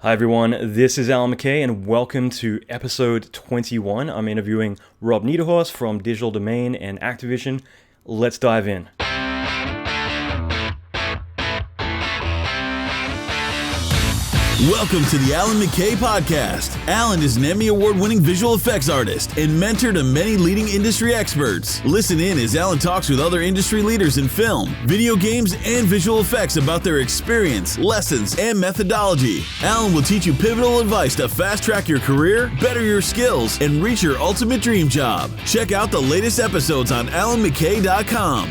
Hi everyone, this is Allan McKay and welcome to episode 21. I'm interviewing Rob Nederhorst from Digital Domain and Activision. Let's dive in. Welcome to the Allan McKay podcast. Allan is an Emmy Award-winning visual effects artist and mentor to many leading industry experts. Listen in as Allan talks with other industry leaders in film, video games, and visual effects about their experience, lessons, and methodology. Allan will teach you pivotal advice to fast-track your career, better your skills, and reach your ultimate dream job. Check out the latest episodes on allanmckay.com.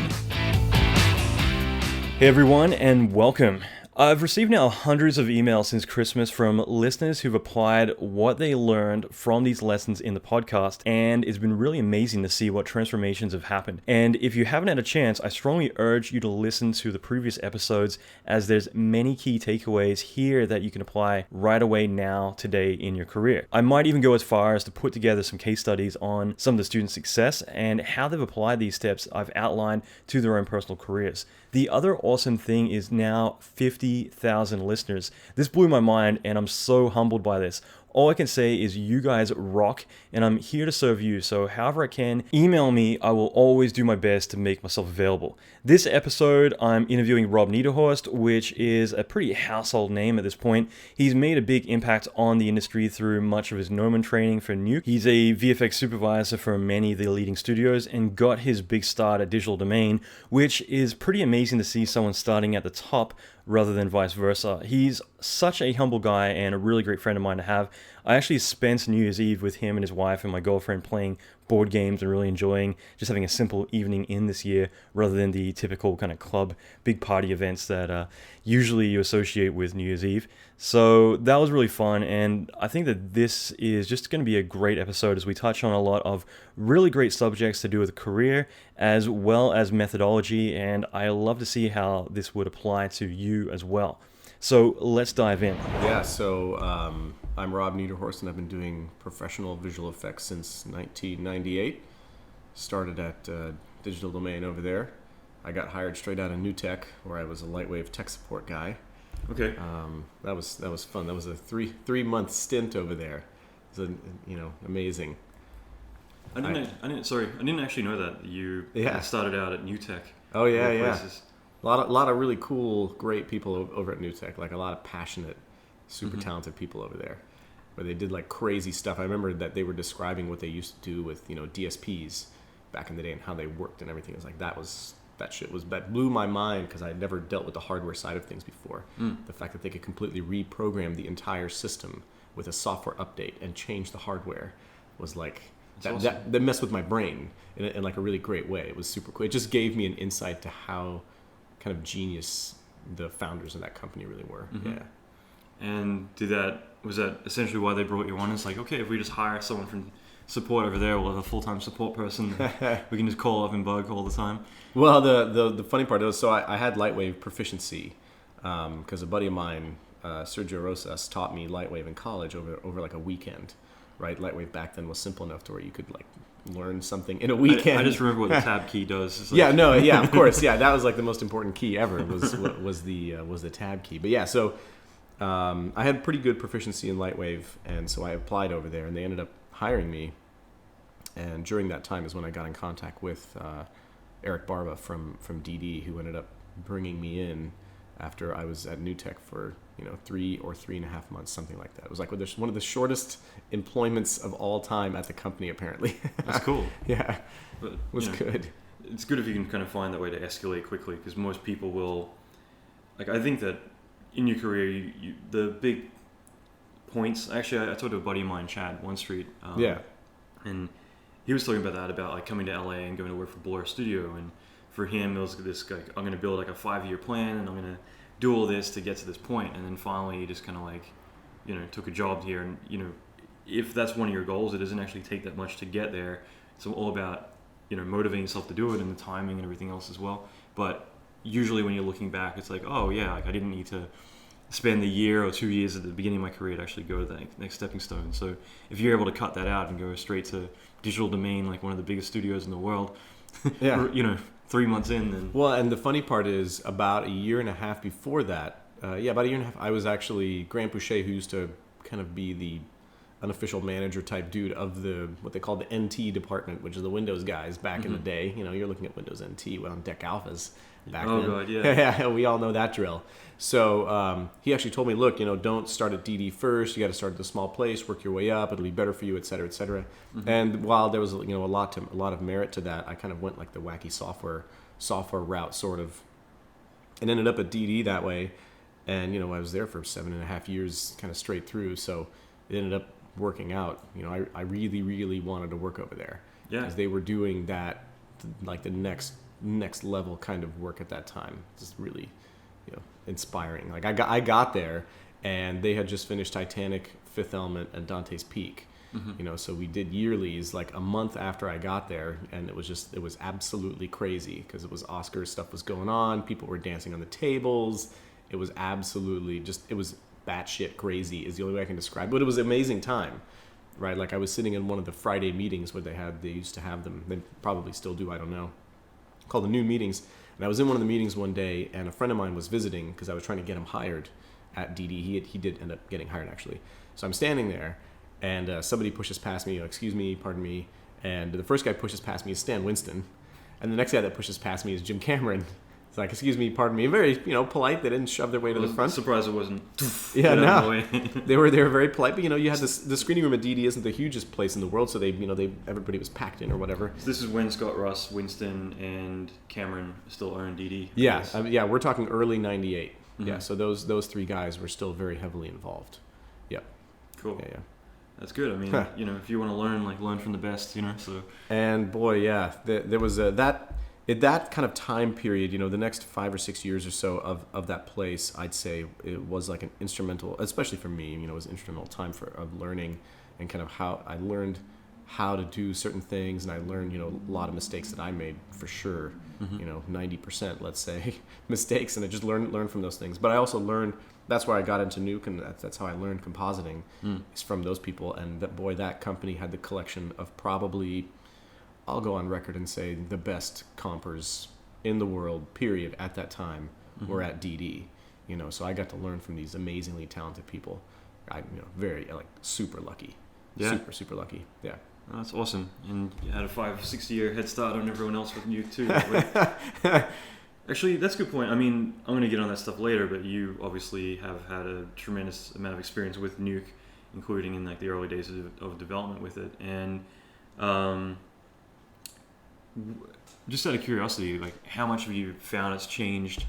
Hey everyone and welcome. I've received now hundreds of emails since Christmas from listeners who've applied what they learned from these lessons in the podcast, and it's been really amazing to see what transformations have happened. And if you haven't had a chance, I strongly urge you to listen to the previous episodes, as there's many key takeaways here that you can apply right away now, today in your career. I might even go as far as to put together some case studies on some of the students' success and how they've applied these steps I've outlined to their own personal careers. The other awesome thing is now 50,000 listeners. This blew my mind and I'm so humbled by this. All I can say is you guys rock and I'm here to serve you. So however I can, email me. I will always do my best to make myself available. This episode, I'm interviewing Rob Nederhorst, which is a pretty household name at this point. He's made a big impact on the industry through much of his Gnomon training for Nuke. He's a VFX supervisor for many of the leading studios and got his big start at Digital Domain, which is pretty amazing to see someone starting at the top rather than vice versa. He's such a humble guy and a really great friend of mine to have. I actually spent New Year's Eve with him and his wife and my girlfriend playing board games and really enjoying just having a simple evening in this year rather than the typical kind of club big party events that usually you associate with New Year's Eve. So that was really fun, and I think that this is just going to be a great episode as we touch on a lot of really great subjects to do with career as well as methodology, and I love to see how this would apply to you as well. So let's dive in. Yeah, so I'm Rob Nederhorst, and I've been doing professional visual effects since 1998. Started at Digital Domain over there. I got hired straight out of Newtek, where I was a Lightwave tech support guy. Okay. That was fun. That was a three month stint over there. It was amazing. I didn't actually know that you started out at Newtek. Oh yeah. A lot of really cool, great people over at Newtek. Like a lot of passionate, super talented people over there, where they did like crazy stuff. I remember that they were describing what they used to do with DSPs back in the day and how they worked and everything. It was like that blew my mind because I had never dealt with the hardware side of things before. The fact that they could completely reprogram the entire system with a software update and change the hardware was like that messed with my brain in like a really great way. It was super cool. It just gave me an insight to how kind of genius the founders of that company really were. Yeah. And was that essentially why they brought you on? It's like, okay, if we just hire someone from support over there, we'll have a full-time support person. We can just call up and bug all the time. Well, the funny part is, so I had Lightwave proficiency because a buddy of mine, Sergio Rosas, taught me Lightwave in college over like a weekend. Right, Lightwave back then was simple enough to where you could like learn something in a weekend. I just remember what the tab key does. Of course, yeah, that was like the most important key ever was the tab key. But yeah, so I had pretty good proficiency in Lightwave, and so I applied over there, and they ended up hiring me. And during that time is when I got in contact with Eric Barba from DD, who ended up bringing me in after I was at Newtek for 3 or 3.5 months, something like that. It was like one of the shortest employments of all time at the company, apparently. That's cool. Yeah, but, it was good. It's good if you can kind of find that way to escalate quickly, because most people will, like, I think that in your career, you the big points. Actually, I talked to a buddy of mine, Chad One Street. And he was talking about like coming to LA and going to work for Blur Studio, and for him it was this like, I'm going to build like a 5-year plan and I'm going to do all this to get to this point, and then finally he just kind of like took a job here, and if that's one of your goals, it doesn't actually take that much to get there. It's all about motivating yourself to do it and the timing and everything else as well. But usually when you're looking back, it's like, oh yeah, like I didn't need to spend the year or 2 years at the beginning of my career to actually go to the next stepping stone. So if you're able to cut that out and go straight to Digital Domain, like one of the biggest studios in the world, 3 months in, then... Well, and the funny part is about a year and a half before that, about a year and a half. I was actually Grant Boucher, who used to kind of be the unofficial manager type dude of what they called the NT department, which is the Windows guys back in the day. You're looking at Windows NT on Deck Alphas back then. Oh god, yeah. Yeah, we all know that drill. So he actually told me, look, don't start at DD first. You got to start at a small place, work your way up. It'll be better for you, et cetera, et cetera. And while there was a lot of merit to that, I kind of went like the wacky software route, sort of, and ended up at DD that way. And I was there for 7.5 years, kind of straight through. So it ended up working out. I really, really wanted to work over there. Yeah. Because they were doing that, like the next level kind of work at that time. Just really, inspiring. Like I got there, and they had just finished Titanic, Fifth Element, and Dante's Peak. So we did yearlies like a month after I got there, and it was absolutely crazy because it was Oscar stuff was going on. People were dancing on the tables. It was absolutely it was batshit crazy is the only way I can describe it. But it was an amazing time, right? Like I was sitting in one of the Friday meetings where they used to have them. They probably still do, I don't know, called the New Meetings. And I was in one of the meetings one day, and a friend of mine was visiting because I was trying to get him hired at DD. He did end up getting hired, actually. So I'm standing there, and somebody pushes past me, excuse me, pardon me. And the first guy pushes past me is Stan Winston. And the next guy that pushes past me is Jim Cameron. It's like, excuse me, pardon me. Very, polite. They didn't shove their way to the front. Surprised it wasn't. Yeah, no. They were very polite, but you had the screening room at DD isn't the hugest place in the world, so everybody was packed in or whatever. So this is when Scott Russ, Winston, and Cameron still owned DD. Yeah, we're talking early '98. Yeah, so those three guys were still very heavily involved. Yeah. Cool. Yeah. That's good. I mean, if you want to learn, learn from the best, so. And boy, yeah, there was that kind of time period, the next 5 or 6 years or so of that place, I'd say it was like an instrumental, especially for me, it was an instrumental time of learning, and kind of how I learned how to do certain things, and I learned, a lot of mistakes that I made for sure, 90%, let's say, mistakes, and I just learned from those things. But I also learned, that's where I got into Nuke, and that's how I learned compositing, is from those people. And that company had the collection of probably, I'll go on record and say, the best compers in the world, period, at that time, were at DD. So I got to learn from these amazingly talented people. Very, super lucky. Yeah. Super, super lucky. Yeah. Oh, that's awesome. And you had a 5-6 year head start on everyone else with Nuke too. Actually, that's a good point. I mean, I'm going to get on that stuff later, but you obviously have had a tremendous amount of experience with Nuke, including in the early days of development with it. And just out of curiosity, how much have you found it's changed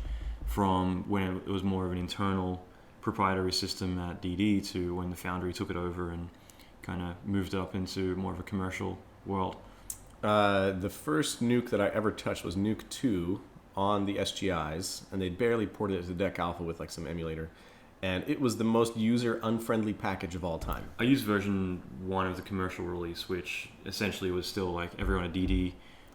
from when it was more of an internal proprietary system at DD to when the Foundry took it over and kind of moved up into more of a commercial world? The first Nuke that I ever touched was Nuke 2 on the SGIs, and they barely ported it to Deck Alpha with some emulator. And it was the most user-unfriendly package of all time. I used version 1 of the commercial release, which essentially was still everyone at DD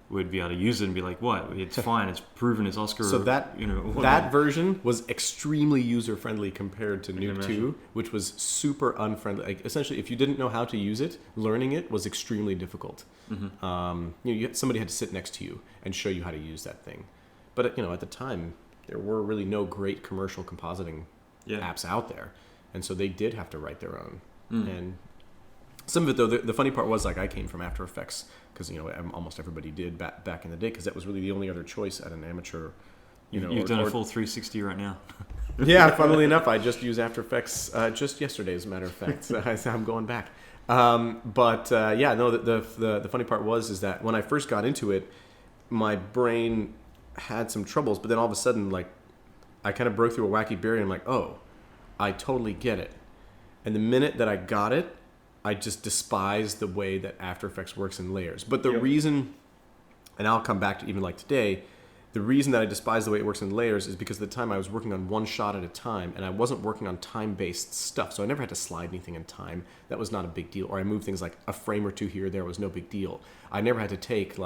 would be able to use it and be like, what? It's fine. It's proven. It's Oscar. So that version was extremely user-friendly compared to Nuke 2, which was super unfriendly. Essentially, if you didn't know how to use it, learning it was extremely difficult. Somebody had to sit next to you and show you how to use that thing. But at the time, there were really no great commercial compositing apps out there, and so they did have to write their own. And some of it, though, the funny part was I came from After Effects, because almost everybody did back in the day, because that was really the only other choice at an amateur. You've done a full 360 right now. Yeah, funnily enough, I just used After Effects just yesterday, as a matter of fact. So I'm going back. The funny part is that when I first got into it, my brain had some troubles, but then all of a sudden, I kind of broke through a wacky barrier, and I'm like, oh, I totally get it. And the minute that I got it, I just despised the way that After Effects works in layers. But the reason, and I'll come back to even today, the reason that I despise the way it works in layers is because at the time I was working on one shot at a time, and I wasn't working on time-based stuff, so I never had to slide anything in time. That was not a big deal. Or I moved things a frame or two here or there, was no big deal. I never had to take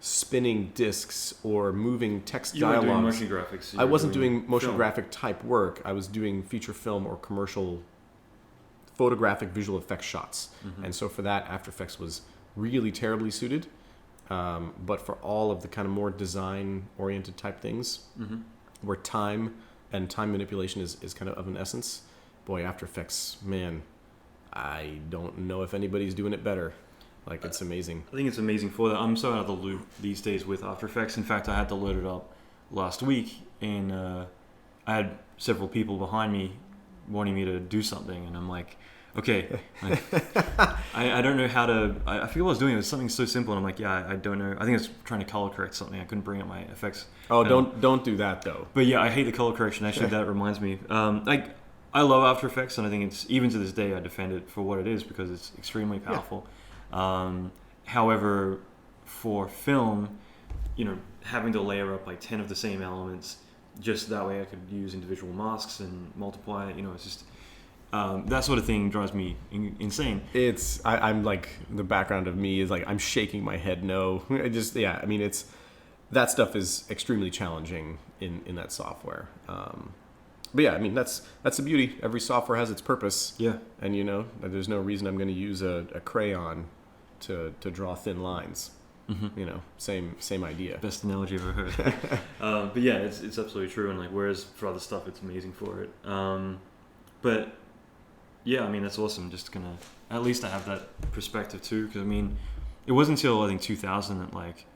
spinning discs or moving text dialogues. You were doing motion graphics. I wasn't doing motion graphic type work. I was doing feature film or commercial photographic visual effects shots. And so for that, After Effects was really terribly suited. But for all of the kind of more design-oriented type things, where time and time manipulation is kind of an essence. Boy, After Effects, man, I don't know if anybody's doing it better. Like, it's amazing. I think it's amazing for that. I'm so out of the loop these days with After Effects. In fact, I had to load it up last week, and I had several people behind me wanting me to do something, and I'm like, okay, like, I don't know how to. I feel what I was doing. It was something so simple, and I'm like, yeah, I don't know. I think I was trying to color correct something. I couldn't bring up my effects. Oh, don't do that though. But yeah, I hate the color correction. Actually, that reminds me. I love After Effects, and I think it's, even to this day, I defend it for what it is because it's extremely powerful. However, for film, having to layer up like 10 of the same elements, just that way I could use individual masks and multiply it. It's just that sort of thing drives me insane. I'm like, the background of me is like, I'm shaking my head no. It's that stuff is extremely challenging in that software. But yeah, I mean, that's the beauty. Every software has its purpose. Yeah. And there's no reason I'm going to use a crayon to draw thin lines. Mm-hmm. Same idea. Best analogy I've ever heard. But yeah, it's absolutely true. And like, whereas for other stuff, it's amazing for it. But yeah, I mean, that's awesome. Just gonna, at least I have that perspective too. Because I mean, it wasn't until I think 2000 that like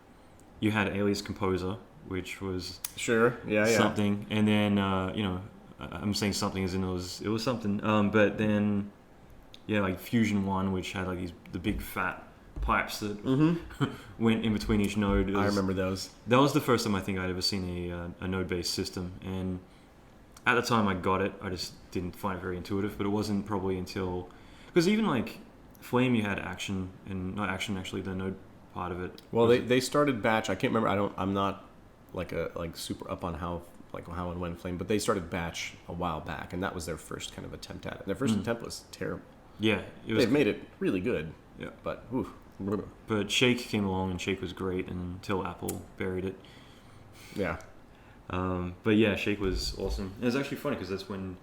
you had Alias Composer, which was something, and then I'm saying something as in it was something. But then like Fusion 1, which had like the big fat pipes that went in between each node. I remember those. That was the first time I think I'd ever seen a node-based system, and at the time I got it, I just didn't find it very intuitive. But it wasn't probably until, because even like Flame, you had action, and not action actually, the node part of it. Well, they started batch. I can't remember. I'm not like super up on how and when Flame, but they started batch a while back, and that was their first kind of attempt at it. Their first attempt was terrible. Yeah, they've made it really good. Yeah, but But Shake came along, and Shake was great until Apple buried it. Yeah. But yeah, Shake was awesome. And it's actually funny because that's when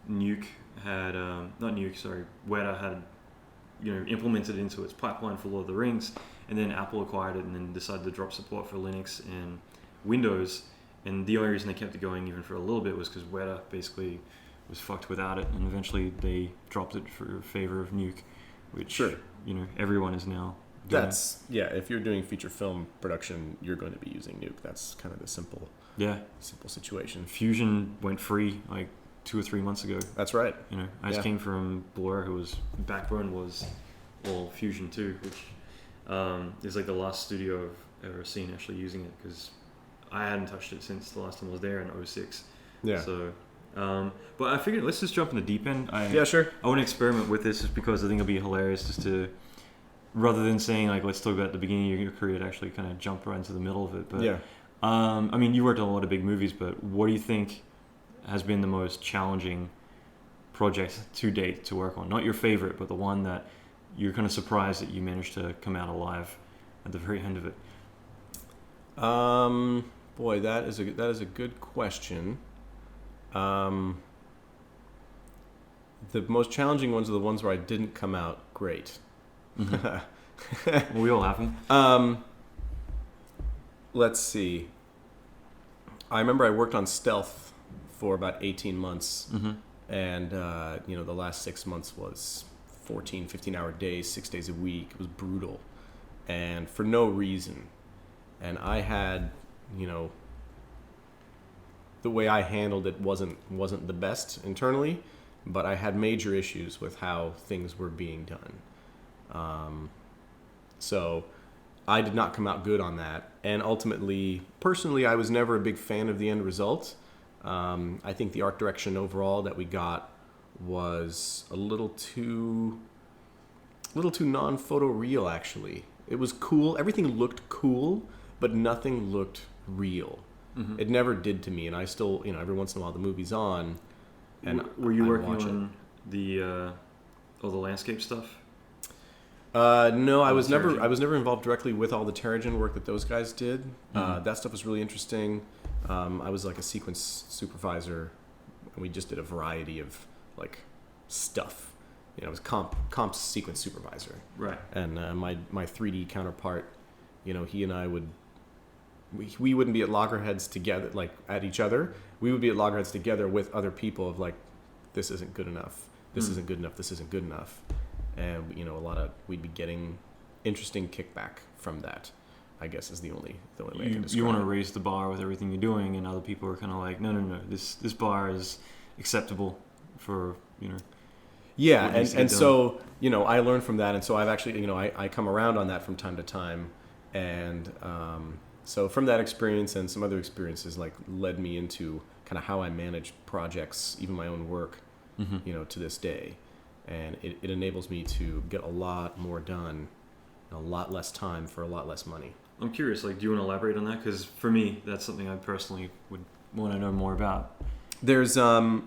Nuke had, Weta had, implemented it into its pipeline for Lord of the Rings, and then Apple acquired it and then decided to drop support for Linux and Windows. And the only reason they kept it going even for a little bit was because Weta basically was fucked without it, and eventually they dropped it for favor of Nuke, which everyone is now doing. If you're doing feature film production, you're going to be using Nuke. That's kind of the simple situation. Fusion went free like 2 or 3 months ago. That's right. I just came from Blur, who was backbone was all Fusion too, which is like the last studio I've ever seen actually using it, because I hadn't touched it since the last time I was there in 2006. Yeah. So, but I figured let's just jump in the deep end. Sure. I want to experiment with this just because I think it'll be hilarious, just to, rather than saying like let's talk about the beginning of your career, to actually kind of jump right into the middle of it. But I mean, you worked on a lot of big movies, but what do you think has been the most challenging project to date to work on? Not your favorite, but the one that you're kind of surprised that you managed to come out alive at the very end of it. Boy, that is a good question. The most challenging ones are the ones where I didn't come out great. Mm-hmm. Well, we all have them. Let's see. I remember I worked on Stealth for about 18 months, and the last 6 months was 14, 15-hour days, 6 days a week. It was brutal, and for no reason. And I had, the way I handled it wasn't the best internally, but I had major issues with how things were being done. So I did not come out good on that. And ultimately, personally, I was never a big fan of the end result. I think the art direction overall that we got was a little too non-photo real, actually. It was cool. Everything looked cool, but nothing looked real. Mm-hmm. It never did to me, and I still, every once in a while the movie's on, and were you working on the landscape stuff? No, I was never involved directly with all the Terrigen work that those guys did. Mm-hmm. That stuff was really interesting. I was like a sequence supervisor, and we just did a variety of like stuff. I was comp sequence supervisor. Right. And my 3D counterpart, he and I would we wouldn't be at loggerheads together, like at each other. We would be at loggerheads together with other people of like, this isn't good enough. This isn't good enough. This isn't good enough. And, we'd be getting interesting kickback from that, I guess, is the only way I can describe it. You want to raise the bar with everything you're doing, and other people are kind of like, no, this bar is acceptable for, Yeah, and so, I learned from that, and so I've actually, I come around on that from time to time, and so from that experience and some other experiences, like, led me into kind of how I manage projects, even my own work, to this day, and it enables me to get a lot more done in a lot less time for a lot less money. I'm curious, like, do you want to elaborate on that? Because for me, that's something I personally would want to know more about. There's a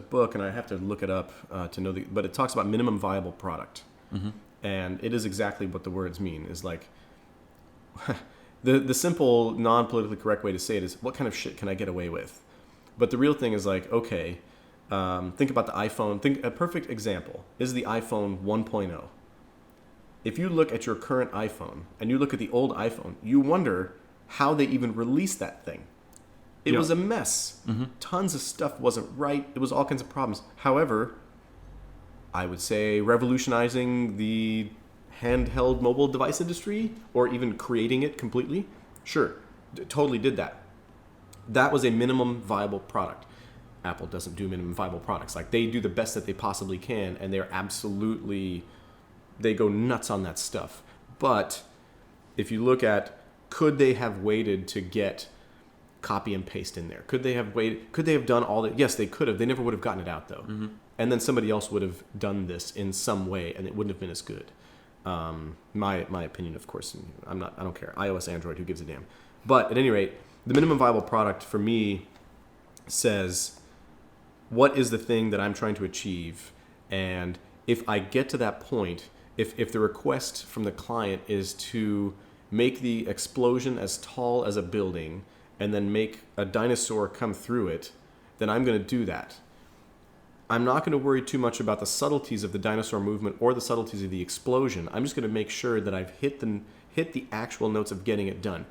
book, and I have to look it up to know but it talks about minimum viable product, and it is exactly what the words mean. Is like the simple, non-politically correct way to say it is, what kind of shit can I get away with? But the real thing is like, okay, think about the iPhone. A perfect example is the iPhone 1.0. If you look at your current iPhone and you look at the old iPhone, you wonder how they even released that thing. It was a mess. Tons of stuff wasn't right. It was all kinds of problems. However, I would say revolutionizing the handheld mobile device industry, or even creating it completely, sure, totally did that. That was a minimum viable product. Apple doesn't do minimum viable products. Like, they do the best that they possibly can, and they go nuts on that stuff. But if you look at, could they have waited to get copy and paste in there? Could they have waited? Could they have done all that? Yes, they could have. They never would have gotten it out, though. And then somebody else would have done this in some way, and it wouldn't have been as good. My opinion, of course. I don't care. iOS, Android, who gives a damn? But at any rate, the minimum viable product for me says, what is the thing that I'm trying to achieve? And if I get to that point, if the request from the client is to make the explosion as tall as a building and then make a dinosaur come through it, then I'm going to do that. I'm not going to worry too much about the subtleties of the dinosaur movement or the subtleties of the explosion. I'm just going to make sure that I've hit the actual notes of getting it done.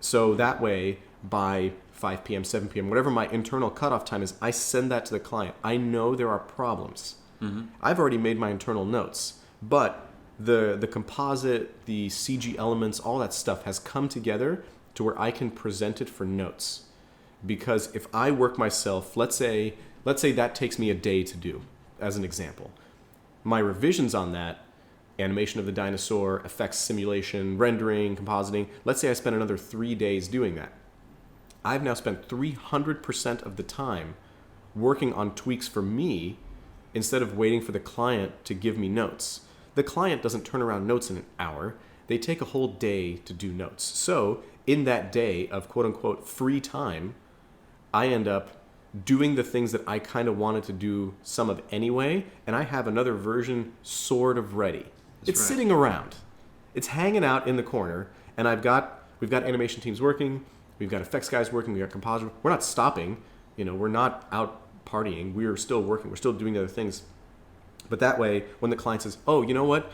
So that way, by 5 p.m., 7 p.m., whatever my internal cutoff time is, I send that to the client. I know there are problems. I've already made my internal notes, but the composite, the CG elements, all that stuff has come together to where I can present it for notes. Because if I work myself, let's say that takes me a day to do, as an example. My revisions on that, animation of the dinosaur, effects simulation, rendering, compositing, let's say I spend another 3 days doing that. I've now spent 300% of the time working on tweaks for me instead of waiting for the client to give me notes. The client doesn't turn around notes in an hour. They take a whole day to do notes. So in that day of quote-unquote free time, I end up doing the things that I kind of wanted to do some of anyway, and I have another version sort of ready. It's sitting around. It's hanging out in the corner, and we've got animation teams working, we've got effects guys working, we've got compositor. We're not stopping. We're not out partying. We're still working. We're still doing other things. But that way, when the client says, oh, you know what?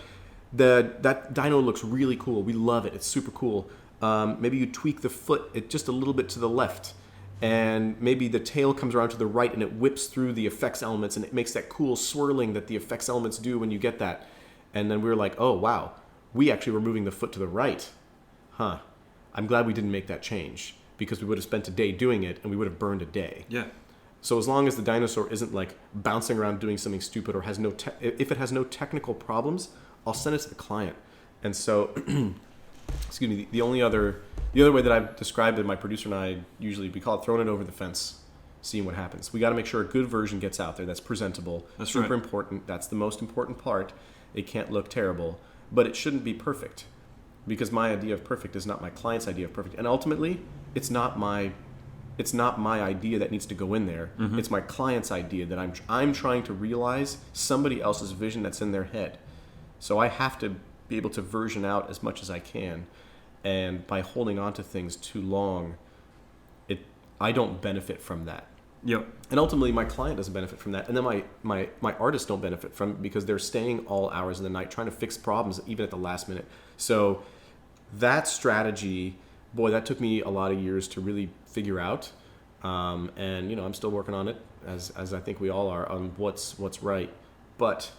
That dino looks really cool. We love it. It's super cool. Maybe you tweak the foot just a little bit to the left, and maybe the tail comes around to the right and it whips through the effects elements and it makes that cool swirling that the effects elements do when you get that. And then we were like, oh, wow, we actually were moving the foot to the right. Huh. I'm glad we didn't make that change, because we would have spent a day doing it and we would have burned a day. Yeah. So as long as the dinosaur isn't like bouncing around doing something stupid, or has if it has no technical problems, I'll send it to the client. And so, excuse me, the other way that I've described it, my producer and I usually, we call it throwing it over the fence, seeing what happens. We got to make sure a good version gets out there that's presentable. That's super right. important. That's the most important part. It can't look terrible, but it shouldn't be perfect, because my idea of perfect is not my client's idea of perfect. And ultimately, it's not my idea that needs to go in there. Mm-hmm. It's my client's idea that I'm trying to realize somebody else's vision that's in their head. So I have to be able to version out as much as I can. And by holding on to things too long, I don't benefit from that. Yep. And ultimately, my client doesn't benefit from that. And then my artists don't benefit from it, because they're staying all hours of the night trying to fix problems, even at the last minute. So that strategy boy, that took me a lot of years to really figure out. And I'm still working on it, as I think we all are, on what's right. But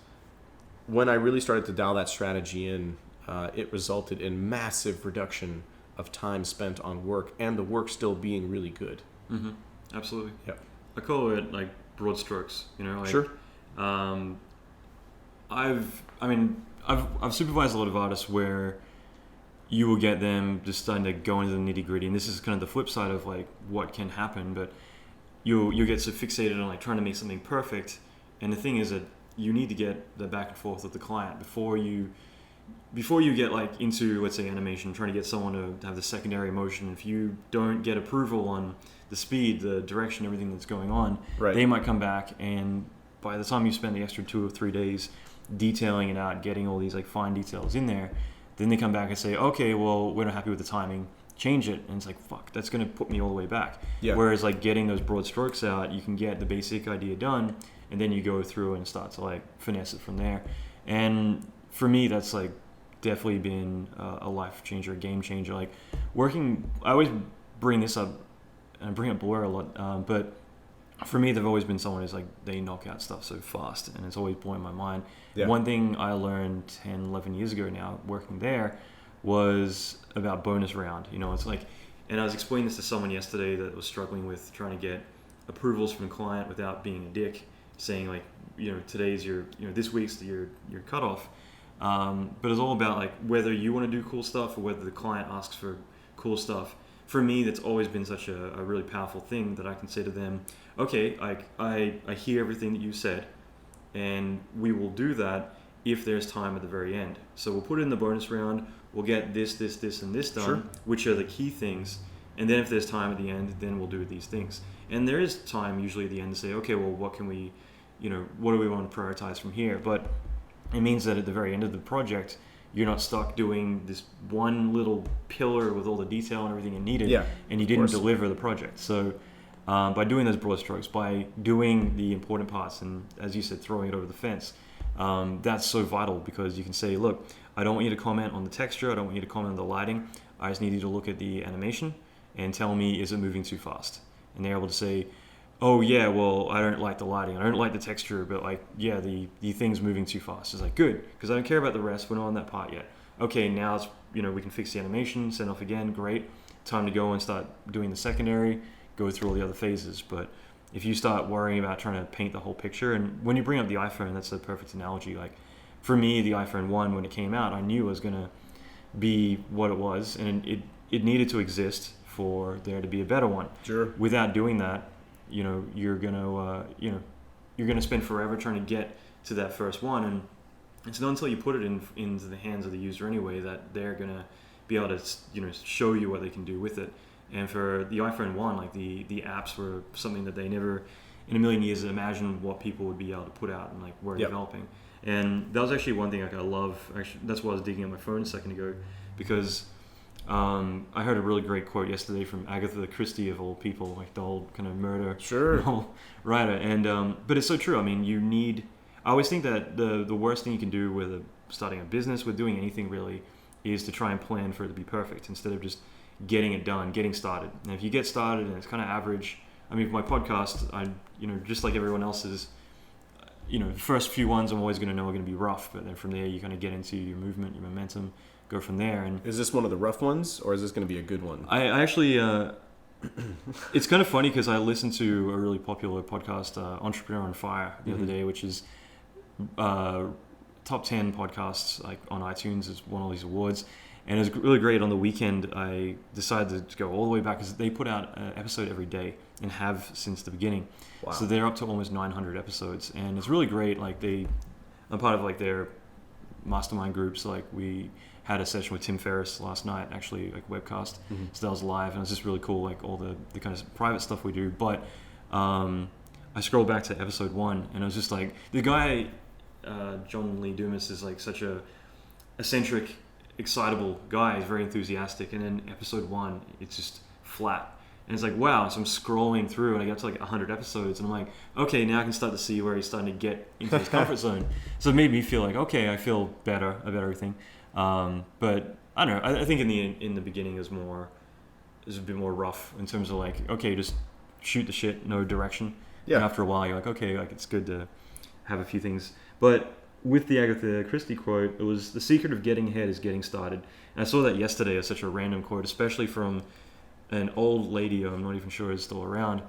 when I really started to dial that strategy in, it resulted in massive reduction of time spent on work, and the work still being really good. Mm-hmm. Absolutely. Yep. I call it like broad strokes. Sure. I've supervised a lot of artists where you will get them just starting to go into the nitty gritty, and this is kind of the flip side of like what can happen. But you get so fixated on like trying to make something perfect, and the thing is that you need to get the back and forth with the client before you get like into, let's say, animation, trying to get someone to have the secondary motion. If you don't get approval on the speed, the direction, everything that's going on, right, they might come back, and by the time you spend the extra 2 or 3 days detailing it out, getting all these like fine details in there, then they come back and say, okay, well, we're not happy with the timing, change it. And it's like, fuck, that's going to put me all the way back. Yeah. Whereas like getting those broad strokes out, you can get the basic idea done, and then you go through and start to like finesse it from there. And for me, that's like definitely been a life changer, a game changer. Like working, I always bring this up, and I bring up Blur a lot, but for me, they've always been someone who's like, they knock out stuff so fast, and it's always blowing my mind. Yeah. One thing I learned 10, 11 years ago now, working there, was about bonus round. It's like, and I was explaining this to someone yesterday that was struggling with trying to get approvals from the client without being a dick, saying like, today's your, this week's your cutoff. But it's all about like whether you want to do cool stuff or whether the client asks for cool stuff. For me, that's always been such a really powerful thing that I can say to them, okay, I hear everything that you said, and we will do that if there's time at the very end. So we'll put it in the bonus round, we'll get this, and this done, sure, which are the key things, and then if there's time at the end, then we'll do these things. And there is time usually at the end to say, okay, well, what can we, what do we want to prioritize from here? But it means that at the very end of the project, you're not stuck doing this one little pillar with all the detail and everything you needed, and you didn't deliver the project. So by doing those broad strokes, by doing the important parts, and as you said, throwing it over the fence, that's so vital, because you can say, look, I don't want you to comment on the texture, I don't want you to comment on the lighting, I just need you to look at the animation and tell me, is it moving too fast? And they're able to say, oh yeah, well, I don't like the lighting, I don't like the texture, but like, yeah, the thing's moving too fast. It's like, good, because I don't care about the rest, we're not on that part yet. Okay, now it's, we can fix the animation, send off again, great. Time to go and start doing the secondary, go through all the other phases. But if you start worrying about trying to paint the whole picture, and when you bring up the iPhone, that's a perfect analogy. Like for me, the iPhone 1, when it came out, I knew it was going to be what it was, and it needed to exist for there to be a better one. Sure. Without doing that, you're gonna spend forever trying to get to that first one, and it's not until you put it into the hands of the user anyway that they're gonna be able to show you what they can do with it. And for the iPhone 1, like the apps were something that they never in a million years imagined what people would be able to put out and like were developing. And that was actually one thing like I love. Actually, that's why I was digging on my phone a second ago, because I heard a really great quote yesterday from Agatha Christie, of all people, like the old kind of murder writer. And but it's so true. I mean, I always think that the worst thing you can do with starting a business, with doing anything really, is to try and plan for it to be perfect instead of just getting it done, getting started. And if you get started and it's kind of average, I mean, for my podcast, I just like everyone else's, the first few ones I'm always going to know are going to be rough, but then from there you kind of get into your movement, your momentum, go from there. And is this one of the rough ones, or is this going to be a good one? I actually, it's kind of funny because I listened to a really popular podcast, Entrepreneur on Fire, the other day, which is top 10 podcasts like on iTunes. It's won all these awards, and it was really great. On the weekend, I decided to go all the way back, because they put out an episode every day and have since the beginning. Wow. So they're up to almost 900 episodes, and it's really great. Like I'm part of like their mastermind groups. Like we had a session with Tim Ferriss last night, actually, like webcast. So that was live, and it was just really cool, like all the kind of private stuff we do. But I scrolled back to episode 1, and it was just like, the guy, John Lee Dumas, is like such a eccentric, excitable guy. He's very enthusiastic, and then episode 1, it's just flat. And it's like, wow. So I'm scrolling through, and I got to like 100 episodes, and I'm like, okay, now I can start to see where he's starting to get into his comfort zone. So it made me feel like, okay, I feel better about everything. But I don't know. I think in the beginning it was more is a bit more rough in terms of like, okay, just shoot the shit, no direction. Yeah. And after a while, you're like, okay, like it's good to have a few things. But with the Agatha Christie quote, it was the secret of getting ahead is getting started. And I saw that yesterday as such a random quote, especially from an old lady I'm not even sure is still around,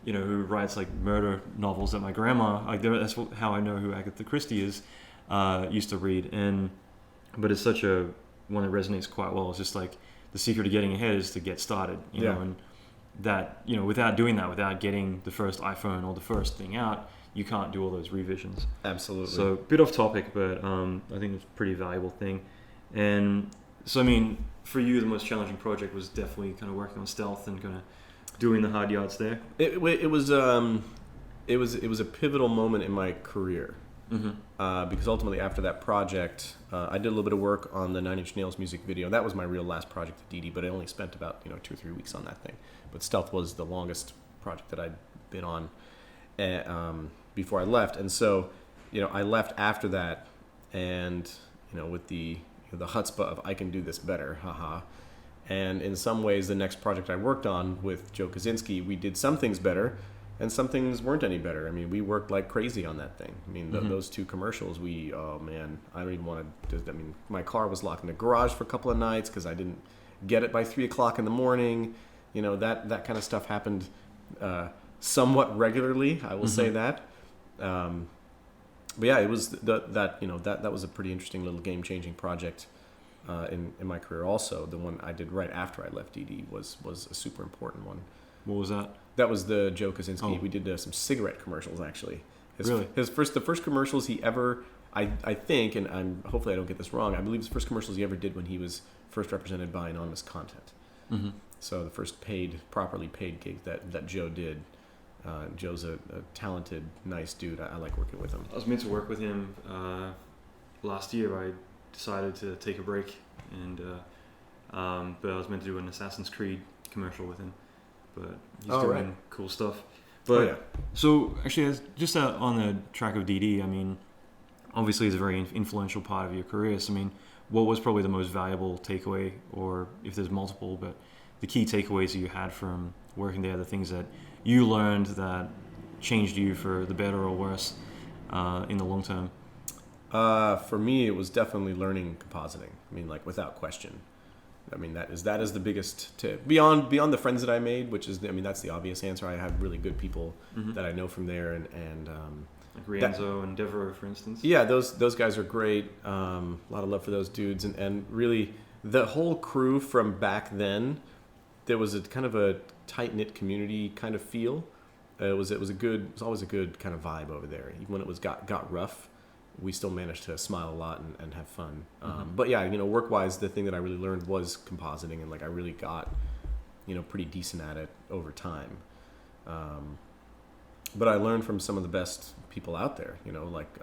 you know, who writes like murder novels that my grandma, like that's how I know who Agatha Christie is, used to read. But it's such a one that resonates quite well. It's just like the secret of getting ahead is to get started, you know, and that, you know, without doing that, without getting the first iPhone or the first thing out, you can't do all those revisions. Absolutely. So a bit off topic, but I think it's a pretty valuable thing. And so, I mean, for you, the most challenging project was definitely kind of working on stealth and kind of doing the hard yards there. It was a pivotal moment in my career. Because ultimately after that project, I did a little bit of work on the Nine Inch Nails music video. That was my real last project at DD, but I only spent about 2 or 3 weeks on that thing. But Stealth was the longest project that I'd been on before I left. And so, I left after that, and with the chutzpah of I can do this better, haha. And in some ways, the next project I worked on with Joe Kaczynski, we did some things better, and some things weren't any better. I mean, we worked like crazy on that thing. I mean, those 2 commercials, oh man, I don't even want to, my car was locked in the garage for a couple of nights because I didn't get it by 3 o'clock in the morning. That kind of stuff happened somewhat regularly, I will say that. But yeah, it was that was a pretty interesting little game-changing project in my career also. The one I did right after I left DD was a super important one. What was that? That was the Joe Kaczynski. Oh. We did some cigarette commercials, actually. Really? The first commercials he ever, I think, and hopefully I don't get this wrong, I believe his first commercials he ever did when he was first represented by Anonymous Content. So the first properly paid gig that Joe did. Joe's a talented, nice dude. I like working with him. I was meant to work with him last year. I decided to take a break, and but I was meant to do an Assassin's Creed commercial with him. But he's doing cool stuff. But so actually, just on the track of DD, I mean, obviously it's a very influential part of your career. So I mean, what was probably the most valuable takeaway, or if there's multiple, but the key takeaways that you had from working there, the things that you learned that changed you for the better or worse in the long term? For me, it was definitely learning compositing. I mean, like without question. I mean, that is the biggest tip. Beyond the friends that I made, which is, that's the obvious answer. I have really good people that I know from there, and like Rienzo and Devereaux, for instance. Yeah, those guys are great. A lot of love for those dudes, and really the whole crew from back then. There was a kind of a tight-knit community kind of feel. It was always a good kind of vibe over there. Even when it got rough, we still managed to smile a lot and have fun. But yeah, work-wise, the thing that I really learned was compositing, and like I really got, pretty decent at it over time. But I learned from some of the best people out there. Like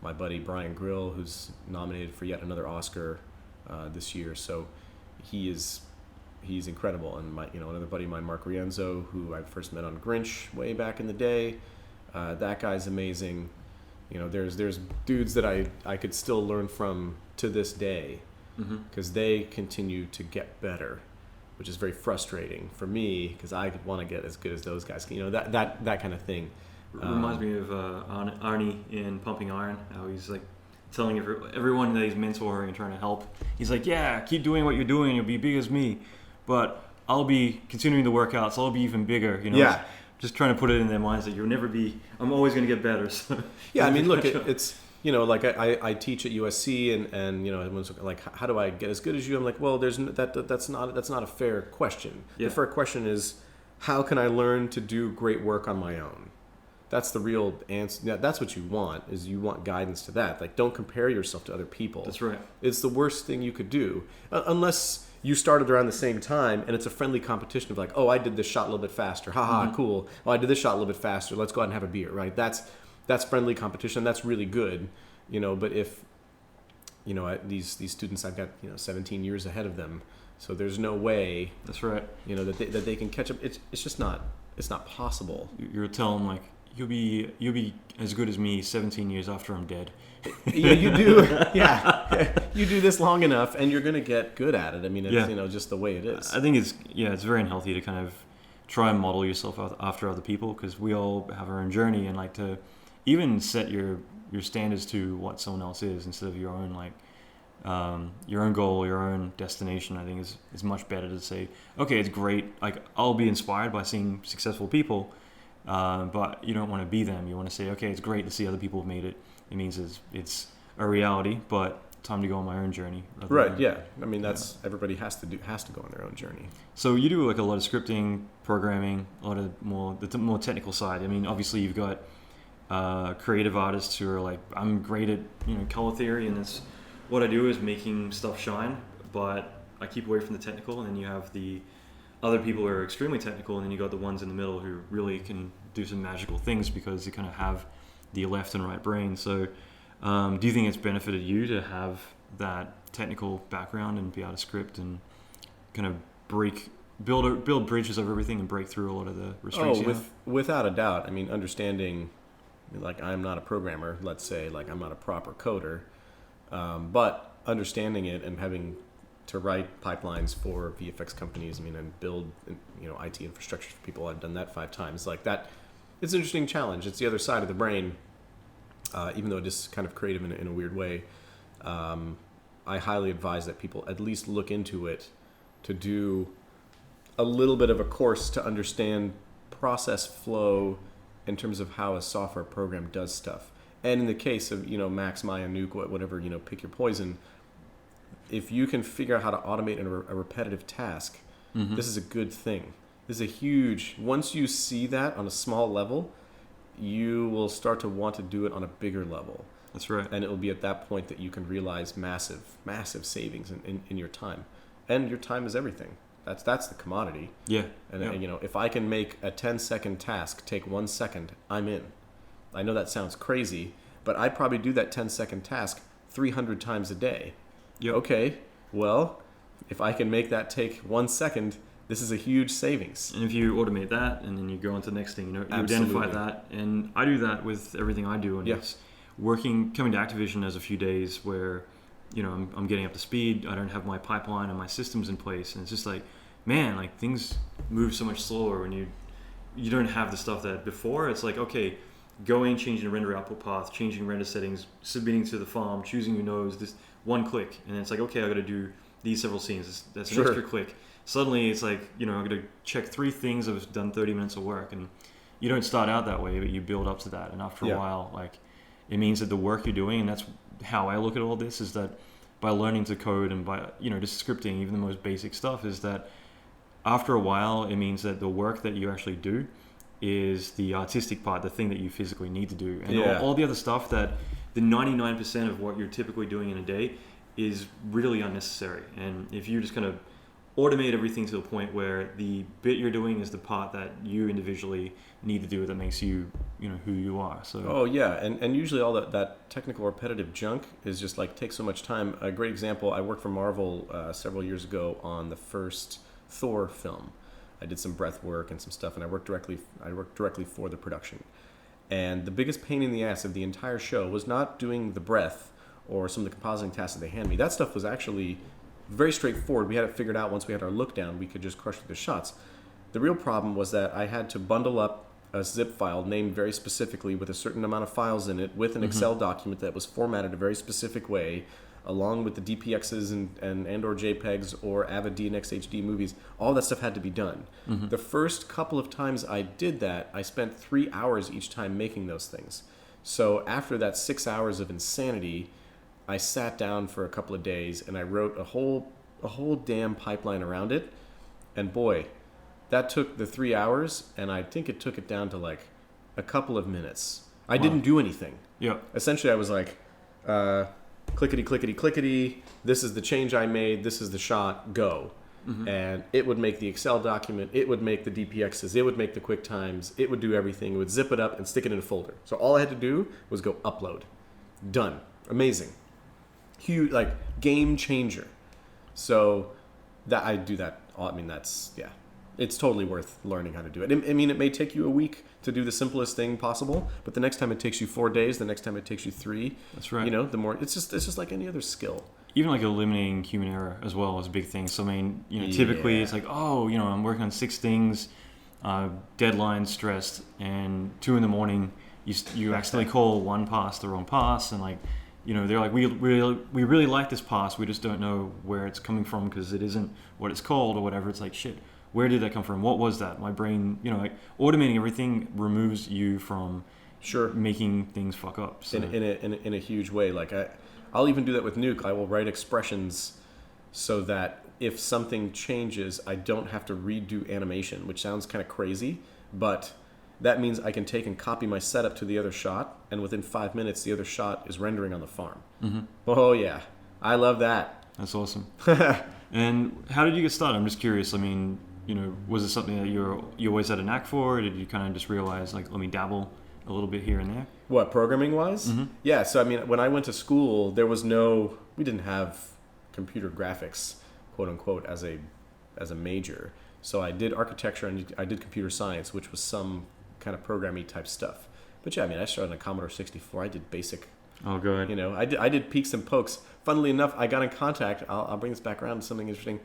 my buddy Brian Grill, who's nominated for yet another Oscar this year. So he's incredible. And my another buddy of mine, Mark Rienzo, who I first met on Grinch way back in the day. That guy's amazing. There's dudes that I could still learn from to this day, because they continue to get better, which is very frustrating for me because I want to get as good as those guys. That kind of thing. Reminds me of Arnie in Pumping Iron. How he's like telling everyone that he's mentoring and trying to help. He's like, yeah, keep doing what you're doing. You'll be big as me, but I'll be continuing to work out, so I'll be even bigger. Yeah. Just trying to put it in their minds that you'll never be. I'm always going to get better. So. Yeah, I mean, look, it's like I teach at USC, and everyone's like, how do I get as good as you? I'm like, well, that's not a fair question. Yeah. The fair question is, how can I learn to do great work on my own? That's the real answer. That's what you want, is you want guidance to that. Like, don't compare yourself to other people. That's right. It's the worst thing you could do, unless you started around the same time and it's a friendly competition of like, oh, I did this shot a little bit faster. Haha, cool. Oh, I did this shot a little bit faster. Let's go out and have a beer, right? That's friendly competition. That's really good, But if, these students, I've got 17 years ahead of them, so there's no way. That's right. That they can catch up. It's just not. It's not possible. You're telling like you'll be as good as me 17 years after I'm dead. You do, yeah. You do this long enough, and you're gonna get good at it. I mean, it's just the way it is. I think it's very unhealthy to kind of try and model yourself after other people, because we all have our own journey, and like to even set your standards to what someone else is instead of your own your own goal, your own destination. I think is much better to say, okay, it's great. Like, I'll be inspired by seeing successful people, but you don't want to be them. You want to say, okay, it's great to see other people have made it. It means it's a reality, but time to go on my own journey. Right. Yeah. I mean, that's everybody has to go on their own journey. So you do like a lot of scripting, programming, a lot of the more technical side. I mean, obviously you've got creative artists who are like, I'm great at color theory, and it's what I do is making stuff shine, but I keep away from the technical. And then you have the other people who are extremely technical, and then you got the ones in the middle who really can do some magical things because they kind of have the left and right brain. So do you think it's benefited you to have that technical background and be able to script and kind of build bridges over everything and break through a lot of the restraints? Without a doubt. I mean, understanding, like, I'm not a programmer, let's say, like I'm not a proper coder, but understanding it and having to write pipelines for VFX companies, and build IT infrastructure for people. I've done that 5 times. Like that, it's an interesting challenge. It's the other side of the brain, even though it is kind of creative in a weird way. I highly advise that people at least look into it, to do a little bit of a course to understand process flow in terms of how a software program does stuff. And in the case of Max, Maya, Nuke, whatever, pick your poison. If you can figure out how to automate a repetitive task, this is a good thing. This is a huge. Once you see that on a small level, you will start to want to do it on a bigger level. That's right. And it will be at that point that you can realize massive savings in your time. And your time is everything. That's the commodity. Yeah. And if I can make a 10-second task take 1 second, I'm in. I know that sounds crazy, but I probably do that 10-second task 300 times a day. Yep. Okay, well, if I can make that take 1 second, this is a huge savings. And if you automate that, and then you go on to the next thing, you identify that. And I do that with everything I do. And it's coming to Activision as a few days where, I'm getting up to speed. I don't have my pipeline and my systems in place. And it's just like, man, like things move so much slower when you don't have the stuff that before. It's like, okay, going, changing the render output path, changing render settings, submitting to the farm, choosing your nodes, this one click. And it's like, okay, I got to do these several scenes. That's an extra click. Suddenly it's like, I'm going to check 3 things. I've done 30 minutes of work. And you don't start out that way, but you build up to that. And after a while, like, it means that the work you're doing, and that's how I look at all this, is that by learning to code and by, just scripting, even the most basic stuff, is that after a while, it means that the work that you actually do is the artistic part, the thing that you physically need to do. And all the other stuff, that the 99% of what you're typically doing in a day is really unnecessary. And if you just kind of automate everything to the point where the bit you're doing is the part that you individually need to do that makes you, who you are. So and usually all that technical repetitive junk is just like takes so much time. A great example, I worked for Marvel several years ago on the first Thor film. I did some breath work and some stuff, and I worked directly for the production. And the biggest pain in the ass of the entire show was not doing the breath or some of the compositing tasks that they hand me. That stuff was actually very straightforward. We had it figured out. Once we had our look down, we could just crush through the shots. The real problem was that I had to bundle up a zip file named very specifically with a certain amount of files in it with an Excel document that was formatted a very specific way, along with the DPXs and or JPEGs or Avid DNX HD movies. All that stuff had to be done. The first couple of times I did that, I spent 3 hours each time making those things. So after that 6 hours of insanity, I sat down for a couple of days and I wrote a whole damn pipeline around it. And boy, that took the 3 hours, and I think it took it down to like a couple of minutes. I didn't do anything. Yeah. Essentially, I was like, clickety, clickety, clickety. This is the change I made. This is the shot. Go. And it would make the Excel document. It would make the DPXs. It would make the quick times. It would do everything. It would zip it up and stick it in a folder. So all I had to do was go upload. Done. Amazing. Huge, like game changer. So that I do that. I mean, that's It's totally worth learning how to do it. I mean, it may take you a week to do the simplest thing possible, but the next time it takes you 4 days, the next time it takes you 3. That's right. You know, the more it's just like any other skill. Even like eliminating human error as well is a big thing. So I mean, typically it's like, I'm working on 6 things, deadline stressed, and 2 a.m. you accidentally call one pass the wrong pass, and like, they're like, we really like this pass, we just don't know where it's coming from because it isn't what it's called or whatever. It's like, shit, where did that come from? What was that? My brain, like automating everything removes you from making things fuck up. So. In a huge way. Like I'll even do that with Nuke. I will write expressions so that if something changes, I don't have to redo animation, which sounds kind of crazy, but that means I can take and copy my setup to the other shot, and within 5 minutes, the other shot is rendering on the farm. Mm-hmm. Oh, yeah. I love that. That's awesome. And how did you get started? I'm just curious. I mean, was it something that you always had a knack for, or did you kind of just realize, like, let me dabble a little bit here and there? What, programming-wise? Mm-hmm. Yeah, so, I mean, when I went to school, we didn't have computer graphics, quote-unquote, as a major. So I did architecture and I did computer science, which was some kind of programming type stuff. But yeah, I mean, I started on a Commodore 64. I did basic. Oh, good. I did peeks and pokes. Funnily enough, I got in contact. I'll bring this back around to something interesting.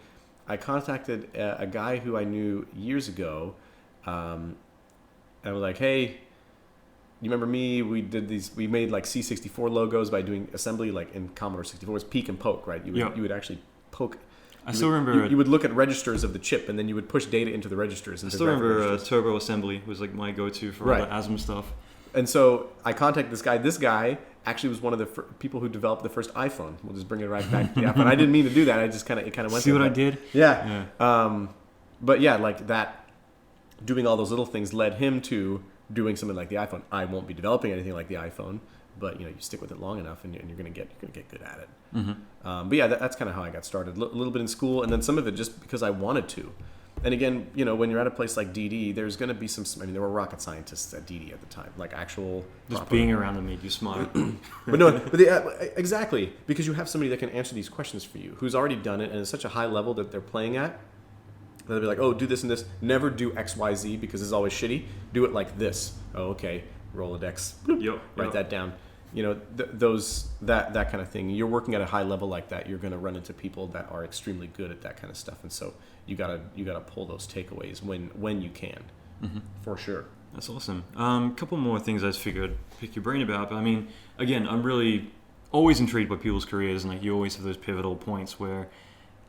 I contacted a guy who I knew years ago. And I was like, hey, you remember me? We made like C64 logos by doing assembly, like in Commodore 64. It was peek and poke, right? You would actually poke. I still remember... You would look at registers of the chip, and then you would push data into the registers. I still remember Turbo Assembly was like my go-to for all the ASM stuff. And so I contacted this guy. This guy actually was one of the people who developed the first iPhone. We'll just bring it right back to the iPhone. I didn't mean to do that. I just kind of went. See what I did? Yeah. But yeah, like that, doing all those little things led him to doing something like the iPhone. I won't be developing anything like the iPhone, but you stick with it long enough, and you're gonna get good at it. Mm-hmm. But yeah, that's kind of how I got started. A little bit in school, and then some of it just because I wanted to. And again, when you're at a place like DD, there's going to be there were rocket scientists at DD at the time, like actual. Just being around them made you smart. Exactly, because you have somebody that can answer these questions for you, who's already done it, and it's such a high level that they're playing at. They'll be like, oh, do this and this. Never do X, Y, Z because it's always shitty. Do it like this. Oh, okay. Rolodex. Bloop, write that down. That kind of thing. You're working at a high level like that, you're going to run into people that are extremely good at that kind of stuff, and so you gotta pull those takeaways when you can, for sure. That's awesome. A couple more things I just figured pick your brain about. But I mean, again, I'm really always intrigued by people's careers, and like you always have those pivotal points where,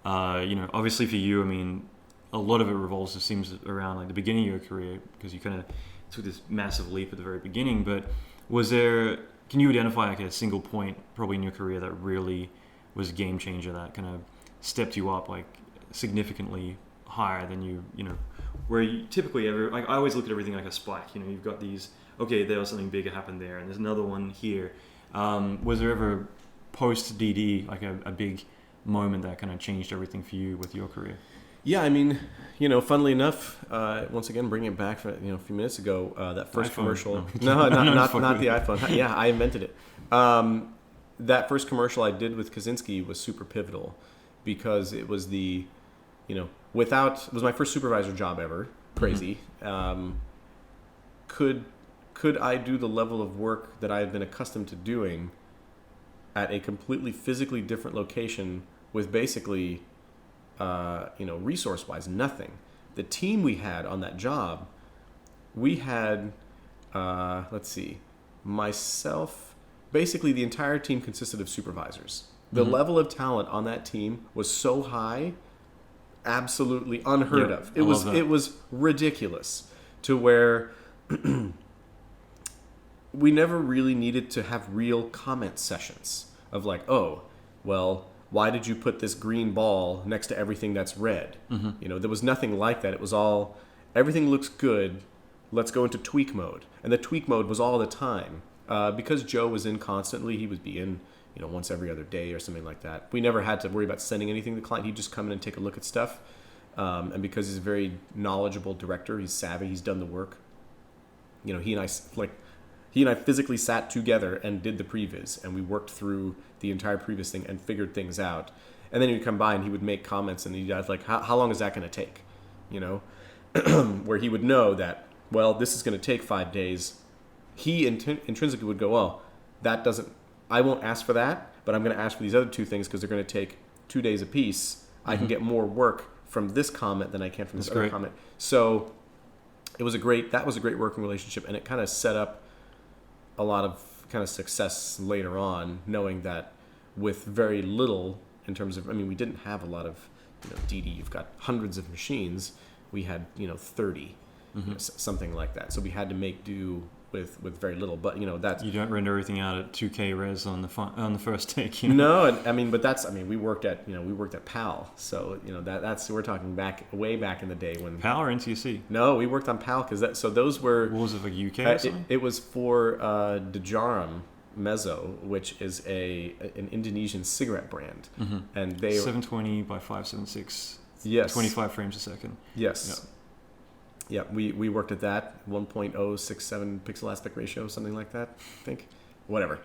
obviously for you, I mean, a lot of it revolves, it seems, around like the beginning of your career because you kind of took this massive leap at the very beginning. But can you identify like a single point probably in your career that really was a game changer that kind of stepped you up like significantly higher than you where you typically like I always look at everything like a spike. You've got these, okay, there was something bigger happened there, and there's another one here. Was there ever post DD like a big moment that kind of changed everything for you with your career? Yeah, I mean, funnily enough, once again, bringing it back from, a few minutes ago, that first iPhone. commercial. No, not the iPhone. Yeah, I invented it. That first commercial I did with Kaczynski was super pivotal because it was it was my first supervisor job ever. Crazy. Mm-hmm. Could I do the level of work that I had been accustomed to doing at a completely physically different location with basically... resource-wise, nothing. The team we had on that job, we had, myself, basically the entire team consisted of supervisors. The level of talent on that team was so high, absolutely unheard of. It was ridiculous to where we never really needed to have real comment sessions of like, oh, well, why did you put this green ball next to everything that's red? Mm-hmm. There was nothing like that. It was all, everything looks good, let's go into tweak mode. And the tweak mode was all the time. Because Joe was in constantly, he would be in, once every other day or something like that. We never had to worry about sending anything to the client. He'd just come in and take a look at stuff. And because he's a very knowledgeable director, he's savvy, he's done the work. He and I physically sat together and did the previs, and we worked through the entire previs thing and figured things out. And then he'd come by and he would make comments, and he'd ask, like, how long is that going to take? where he would know that, well, this is going to take 5 days. He intrinsically would go, oh, I won't ask for that, but I'm going to ask for these other 2 things because they're going to take 2 days apiece. I can get more work from this comment than I can from this other comment. So that was a great working relationship, and it kind of set up a lot of kind of success later on, knowing that with very little in terms of, we didn't have a lot of, DD, you've got hundreds of machines. We had, 30, something like that. So we had to make do with very little, but that's, you don't render everything out at 2K res on the first take. No, but we worked at Powell, so that's we're talking way back in the day when Powell or NTSC. No, we worked on Powell because those were, what was it, like UK or something? It was for Dejarum Mezzo, which is an Indonesian cigarette brand, and they 720 by 576. Yes, 25 frames a second. Yes. Yeah, we worked at that 1.067 pixel aspect ratio, something like that, I think. Whatever.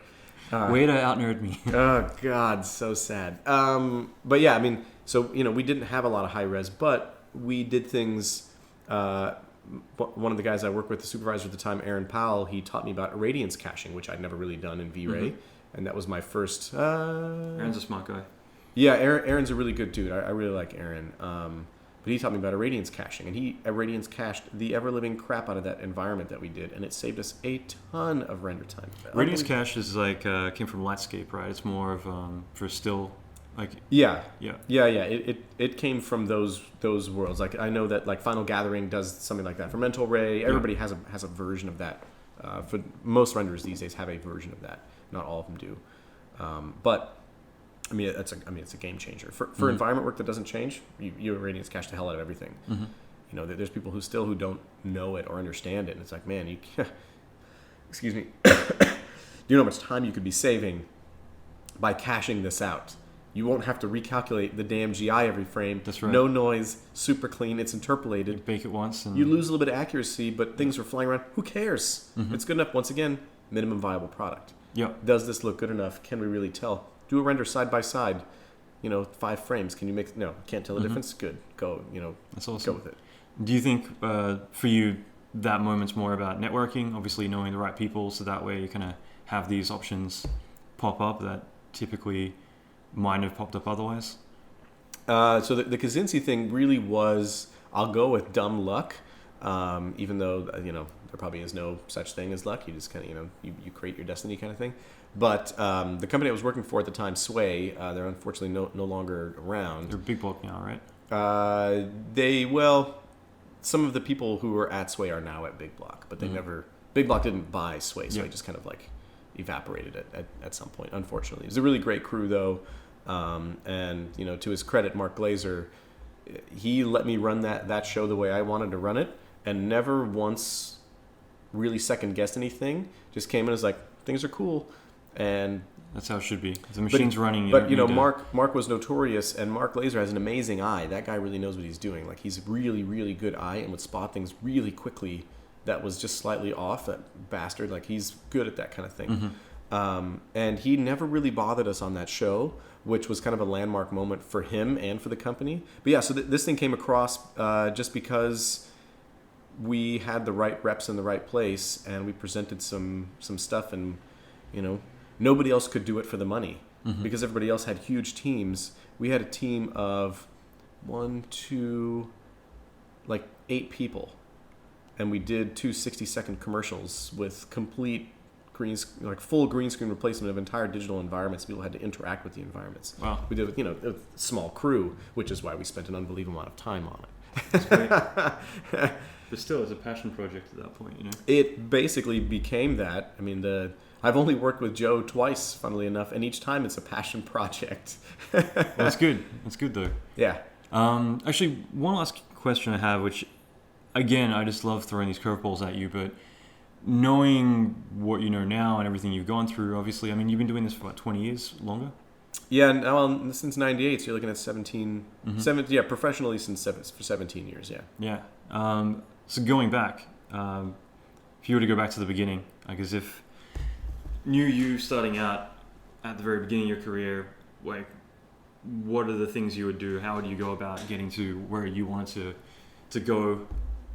Way to out-nerd me. Oh, God, so sad. But yeah, so, we didn't have a lot of high res, but we did things. One of the guys I worked with, the supervisor at the time, Aaron Powell, he taught me about irradiance caching, which I'd never really done in V-Ray. And that was my first... Aaron's a smart guy. Yeah, Aaron's a really good dude. I really like Aaron. But he taught me about irradiance caching, and he irradiance cached the ever-living crap out of that environment that we did, and it saved us a ton of render time. Irradiance cache is like came from Lightscape, right? It's more of for still, like yeah. It came from those worlds. Like I know that like Final Gathering does something like that. For Mental Ray, everybody has a version of that. For most renderers these days have a version of that. Not all of them do, but. It's a game changer for environment work that doesn't change. You irradiance cache the hell out of everything. There's people who don't know it or understand it, and it's like, man, you excuse me, do you know how much time you could be saving by caching this out? You won't have to recalculate the damn GI every frame. That's right. No noise, super clean. It's interpolated. You bake it once, and you lose a little bit of accuracy, but things are flying around. Who cares? It's good enough. Once again, minimum viable product. Yeah. Does this look good enough? Can we really tell? Do a render side by side, 5 frames. Can you make? No, can't tell the difference. Good, go. That's awesome. Go with it. Do you think for you that moment's more about networking? Obviously, knowing the right people, so that way you kind of have these options pop up that typically might have popped up otherwise. So the Kaczynski thing really was, I'll go with dumb luck, even though there probably is no such thing as luck. You just kind of you create your destiny kind of thing. But the company I was working for at the time, Sway, they're unfortunately no longer around. They're big block now, right? Some of the people who were at Sway are now at Big Block, but they never. Big Block didn't buy Sway, so it just kind of like evaporated at some point. Unfortunately, it was a really great crew though, and to his credit, Mark Glazer, he let me run that show the way I wanted to run it, and never once really second guessed anything. Just came in as like, things are cool. And that's how it should be. If the machine's running. Mark was notorious, and Mark Glazer has an amazing eye. That guy really knows what he's doing. Like he's a really, really good eye, and would spot things really quickly that was just slightly off. That bastard, like he's good at that kind of thing. And he never really bothered us on that show, which was kind of a landmark moment for him and for the company. But yeah, so this thing came across just because we had the right reps in the right place, and we presented some stuff, and nobody else could do it for the money because everybody else had huge teams. We had a team of 8 people, and we did 2 60-second commercials with complete full green screen replacement of entire digital environments. People had to interact with the environments. Wow. We did it with a small crew, which is why we spent an unbelievable amount of time on it. That's great. But still, it's a passion project at that point, It basically became that. I've only worked with Joe twice, funnily enough, and each time it's a passion project. Well, that's good. That's good, though. Yeah. Actually, one last question I have, which, again, I just love throwing these curveballs at you, but knowing what you know now and everything you've gone through, obviously, you've been doing this for about 20 years, longer? Yeah, since 98, so you're looking at 17, professionally for 17 years, yeah. Yeah. So going back, if you were to go back to the beginning, like as if knew you starting out at the very beginning of your career, like what are the things you would do? How would you go about getting to where you wanted to go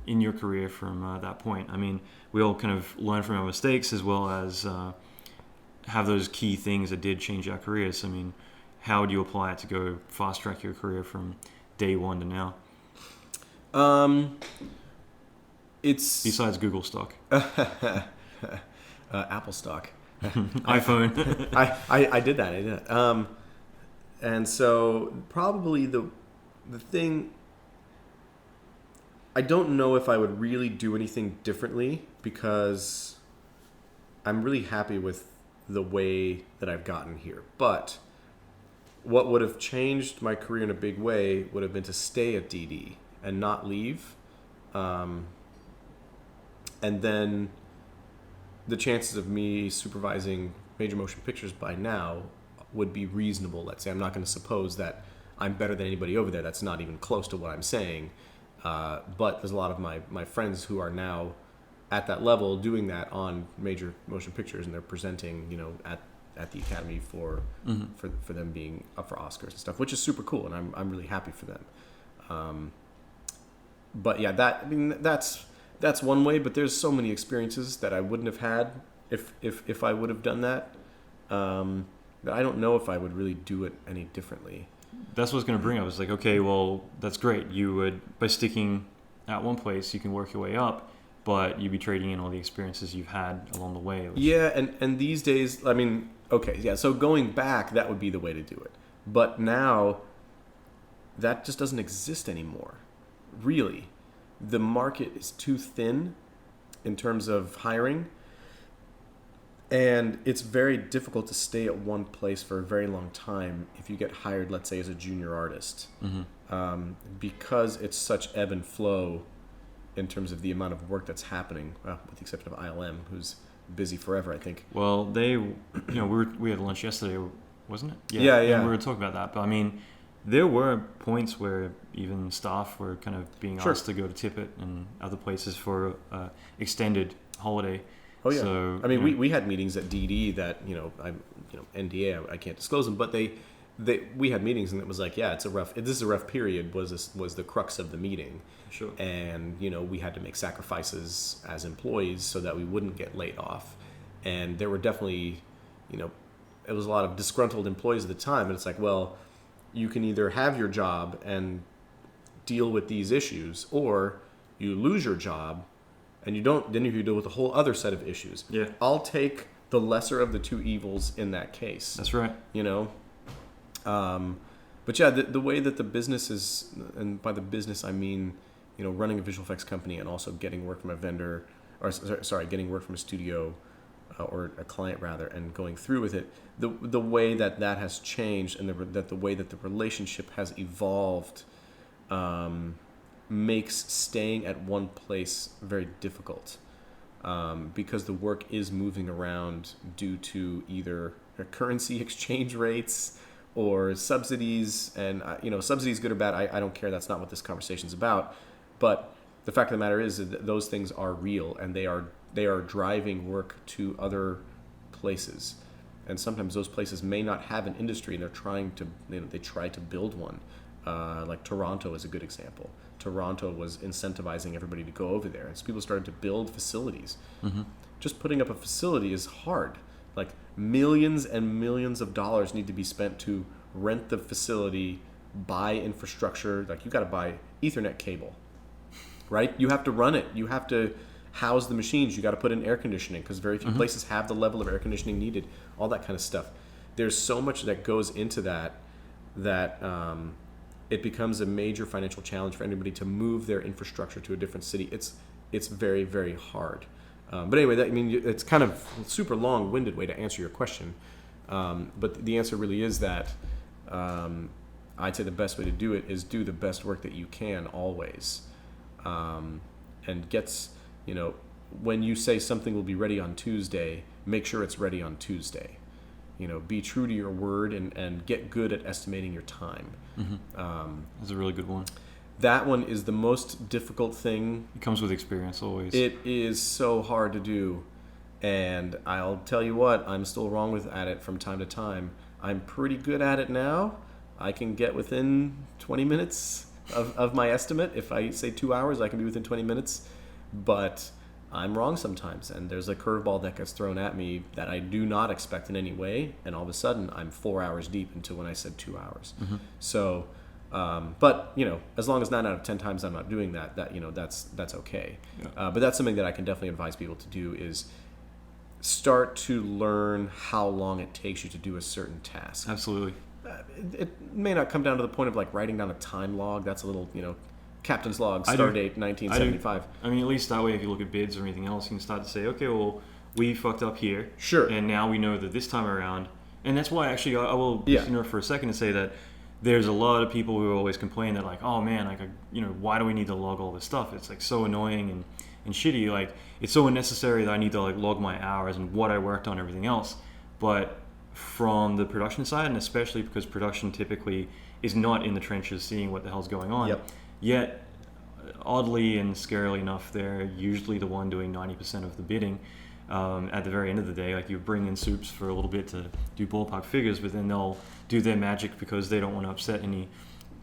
in your career from that point? I mean, we all kind of learn from our mistakes as well as have those key things that did change our careers. I mean, how would you apply it to go fast track your career from day one to now? It's besides Google stock, Apple stock, iPhone. I did that. And so probably the thing, I don't know if I would really do anything differently because I'm really happy with the way that I've gotten here. But what would have changed my career in a big way would have been to stay at DD and not leave. And then the chances of me supervising major motion pictures by now would be reasonable. Let's say I'm not going to suppose that I'm better than anybody over there. That's not even close to what I'm saying. But there's a lot of my friends who are now at that level doing that on major motion pictures, and they're presenting, at the Academy for them being up for Oscars and stuff, which is super cool, and I'm really happy for them. But yeah, that's one way. But there's so many experiences that I wouldn't have had if I would have done that. That I don't know if I would really do it any differently. That's what I was going to bring up. It's like, okay, well, that's great. You would, by sticking at one place, you can work your way up, but you'd be trading in all the experiences you've had along the way. Yeah, and these days, I mean, okay, yeah, so going back, that would be the way to do it. But now, that just doesn't exist anymore. Really. The market is too thin in terms of hiring. And it's very difficult to stay at one place for a very long time if you get hired, let's say, as a junior artist. Because it's such ebb and flow in terms of the amount of work that's happening, well, with the exception of ILM, who's busy forever, I think. Well, we had lunch yesterday, wasn't it? Yeah. And we were talking about that. But, I mean, there were points where even staff were kind of being asked to go to Tippett and other places for extended holiday. Oh yeah. So, I mean, we had meetings at DD that NDA I can't disclose them, but we had meetings and it was like, yeah, this is a rough period was the crux of the meeting. Sure. And we had to make sacrifices as employees so that we wouldn't get laid off. And there were definitely, it was a lot of disgruntled employees at the time. And it's like, well, you can either have your job and deal with these issues, or you lose your job. And then you deal with a whole other set of issues. Yeah. I'll take the lesser of the two evils in that case. That's right. But yeah, the way that the business is, and by the business I mean, running a visual effects company and also getting work from a vendor, getting work from a studio or a client rather, and going through with it, the way that has changed and the way that the relationship has evolved, makes staying at one place very difficult, because the work is moving around due to either currency exchange rates or subsidies. And subsidies, good or bad, I don't care. That's not what this conversation is about. But the fact of the matter is that those things are real, and they are driving work to other places. And sometimes those places may not have an industry, and they're trying to they try to build one. Like Toronto is a good example. Toronto was incentivizing everybody to go over there, and so people started to build facilities. Just putting up a facility is hard. Like millions and millions of dollars need to be spent to rent the facility, buy infrastructure. Like you got to buy Ethernet cable, right? You have to run it. You have to house the machines. You got to put in air conditioning because very few places have the level of air conditioning needed. All that kind of stuff. There's so much that goes into that it becomes a major financial challenge for anybody to move their infrastructure to a different city. It's very, very hard. But anyway, it's kind of a super long-winded way to answer your question. But the answer really is that I'd say the best way to do it is do the best work that you can always. And when you say something will be ready on Tuesday, make sure it's ready on Tuesday. Be true to your word and get good at estimating your time. That's a really good one. That one is the most difficult thing. It comes with experience always. It is so hard to do. And I'll tell you what, I'm still wrong at it from time to time. I'm pretty good at it now. I can get within 20 minutes of my estimate. If I say 2 hours, I can be within 20 minutes. But I'm wrong sometimes, and there's a curveball that gets thrown at me that I do not expect in any way, and all of a sudden I'm 4 hours deep into when I said 2 hours. So, but as long as 9 out of 10 times I'm not doing that, that's okay. Yeah. But that's something that I can definitely advise people to do is start to learn how long it takes you to do a certain task. Absolutely. It may not come down to the point of like writing down a time log. That's a little, captain's log, start date 1975. I mean, at least that way, if you look at bids or anything else, you can start to say, okay, well, we fucked up here. Sure. And now we know that this time around, and that's why actually I will, for a second to say that there's a lot of people who always complain that like, oh man, like, why do we need to log all this stuff? It's like so annoying and shitty. Like, it's so unnecessary that I need to like log my hours and what I worked on, everything else. But from the production side, and especially because production typically is not in the trenches seeing what the hell's going on. Yep. Yet, oddly and scarily enough, they're usually the one doing 90% of the bidding. At the very end of the day, like you bring in soups for a little bit to do ballpark figures, but then they'll do their magic because they don't want to upset any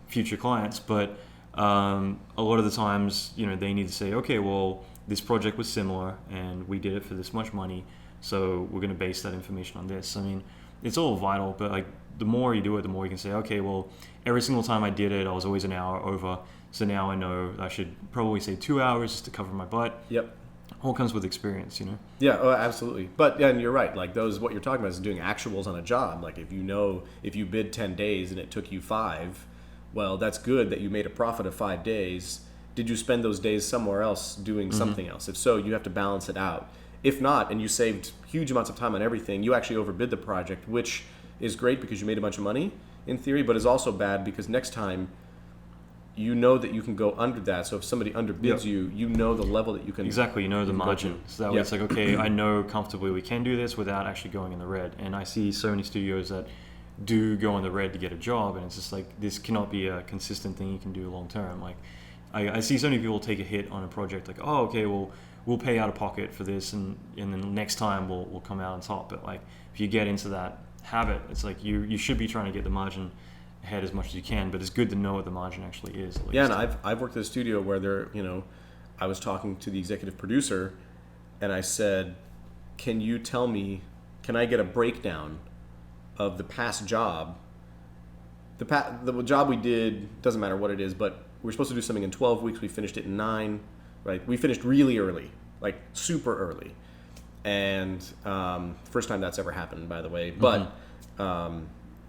future clients. But a lot of the times, they need to say, okay, well, this project was similar and we did it for this much money, so we're going to base that information on this. I mean, it's all vital, but like the more you do it, the more you can say, okay, well, every single time I did it, I was always an hour over. So now I know I should probably say 2 hours just to cover my butt. Yep. All comes with experience, Yeah, absolutely. But and you're right. Like what you're talking about is doing actuals on a job. Like if you bid 10 days and it took you 5, well, that's good that you made a profit of 5 days. Did you spend those days somewhere else doing something else? If so, you have to balance it out. If not, and you saved huge amounts of time on everything, you actually overbid the project, which is great because you made a bunch of money in theory, but is also bad because next time you know that you can go under that. So if somebody underbids you, you know the level that you can... Exactly, the margin. So that way it's like, okay, I know comfortably we can do this without actually going in the red. And I see so many studios that do go in the red to get a job, and it's just like, this cannot be a consistent thing you can do long term. Like, I see so many people take a hit on a project, like, oh, okay, well, we'll pay out of pocket for this, and then next time we'll come out on top. But like, if you get into that habit, it's like you should be trying to get the margin ahead as much as you can, but it's good to know what the margin actually is, at least. Yeah, and I've worked at a studio where I was talking to the executive producer, and I said, can I get a breakdown of the past job? The job we did, doesn't matter what it is, but we were supposed to do something in 12 weeks, we finished it in 9, right? We finished really early, like super early. And first time that's ever happened, by the way, but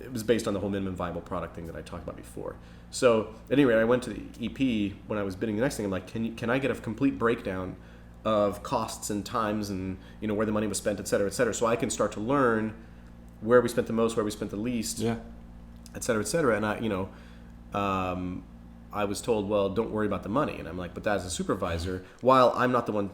it was based on the whole minimum viable product thing that I talked about before. So anyway, I went to the EP when I was bidding the next thing. I'm like, can I get a complete breakdown of costs and times and where the money was spent, et cetera, so I can start to learn where we spent the most, where we spent the least, et cetera, et cetera. And I was told, well, don't worry about the money. And I'm like, but as a supervisor, while I'm not the one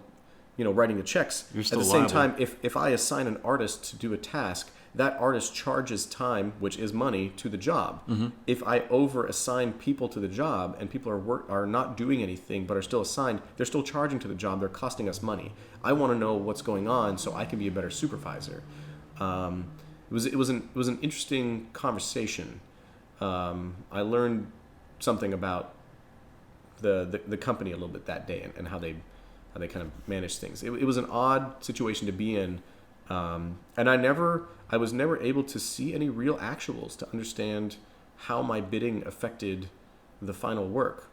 writing the checks, you're still at the same liable. time, if I assign an artist to do a task, that artist charges time, which is money, to the job. If I over-assign people to the job and people are not doing anything but are still assigned, they're still charging to the job. They're costing us money. I want to know what's going on so I can be a better supervisor. It was an interesting conversation. I learned something about the company a little bit that day and how they kind of manage things. It was an odd situation to be in. And I was never able to see any real actuals to understand how my bidding affected the final work.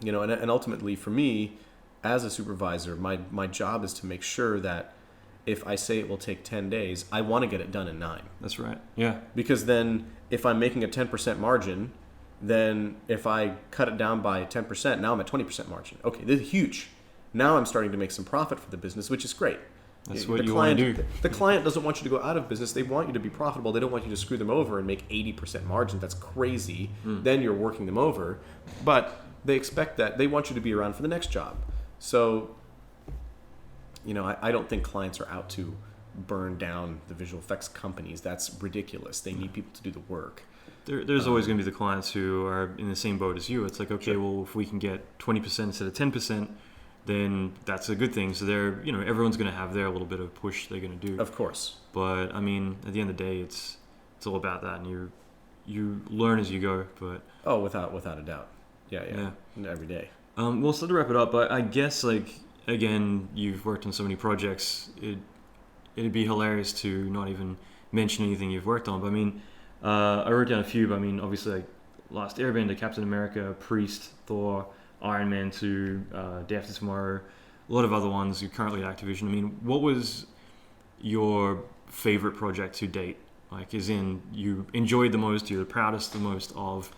And ultimately for me, as a supervisor, my job is to make sure that if I say it will take 10 days, I want to get it done in 9. That's right. Yeah. Because then if I'm making a 10% margin, then if I cut it down by 10%, now I'm at 20% margin. Okay, this is huge. Now I'm starting to make some profit for the business, which is great. That's what you want to do. The client doesn't want you to go out of business. They want you to be profitable. They don't want you to screw them over and make 80% margin. That's crazy. Then you're working them over. But they expect that. They want you to be around for the next job. So, I don't think clients are out to burn down the visual effects companies. That's ridiculous. They need people to do the work. There's always going to be the clients who are in the same boat as you. It's like, okay, well, if we can get 20% instead of 10%, then that's a good thing. So everyone's going to have their little bit of push they're going to do. Of course. But I mean, at the end of the day, it's all about that, and you learn as you go. But without a doubt. Yeah. Every day. Well, so to wrap it up, I guess, like, again, you've worked on so many projects, it'd be hilarious to not even mention anything you've worked on. But I mean, I wrote down a few, but I mean, obviously, like, Last Airbender, Captain America, Priest, Thor, Iron Man 2, Day After Tomorrow, a lot of other ones. You're currently at Activision. I mean, what was your favorite project to date? Like, as in, you enjoyed the most, you're the proudest the most of,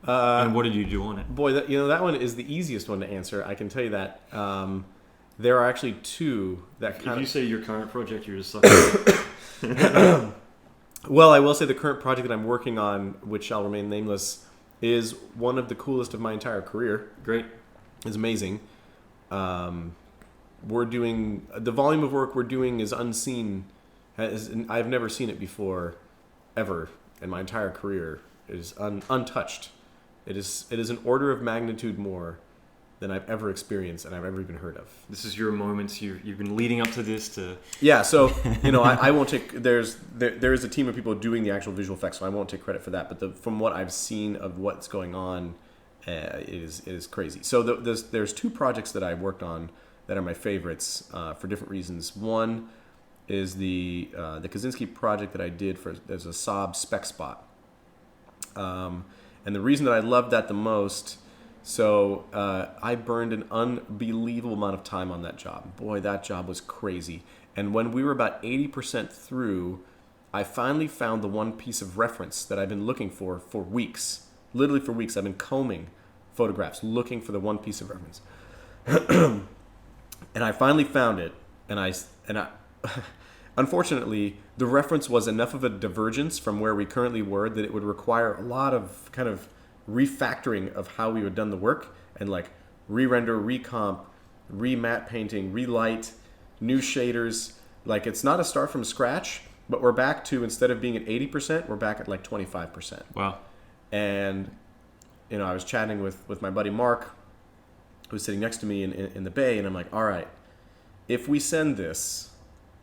and what did you do on it? Boy, that one is the easiest one to answer. I can tell you that. There are actually two that kind of... If you say your current project, you're just sucking. Well, I will say the current project that I'm working on, which shall remain nameless, is one of the coolest of my entire career. Great. It's amazing. We're doing... The volume of work we're doing is unseen. I've never seen it before, ever, in my entire career. It is untouched. It is an order of magnitude more than I've ever experienced and I've ever even heard of. This is your moments. You've been leading up to this to... Yeah, so, I won't take... There is a team of people doing the actual visual effects, so I won't take credit for that. But from what I've seen of what's going on, it is crazy. So there's two projects that I worked on that are my favorites for different reasons. One is the Kaczynski project that I did as a Saab spec spot. And the reason that I loved that the most... So I burned an unbelievable amount of time on that job. Boy, that job was crazy. And when we were about 80% through, I finally found the one piece of reference that I've been looking for weeks. Literally for weeks. I've been combing photographs, looking for the one piece of reference. And I finally found it. And I unfortunately, the reference was enough of a divergence from where we currently were that it would require a lot of kind of refactoring of how we had done the work, and like re-render, recomp, re-matte painting, relight, new shaders. Like, it's not a start from scratch, but we're back to, instead of being at 80%, we're back at like 25%. Wow. And I was chatting with my buddy Mark, who's sitting next to me in the bay, and I'm like, all right, if we send this,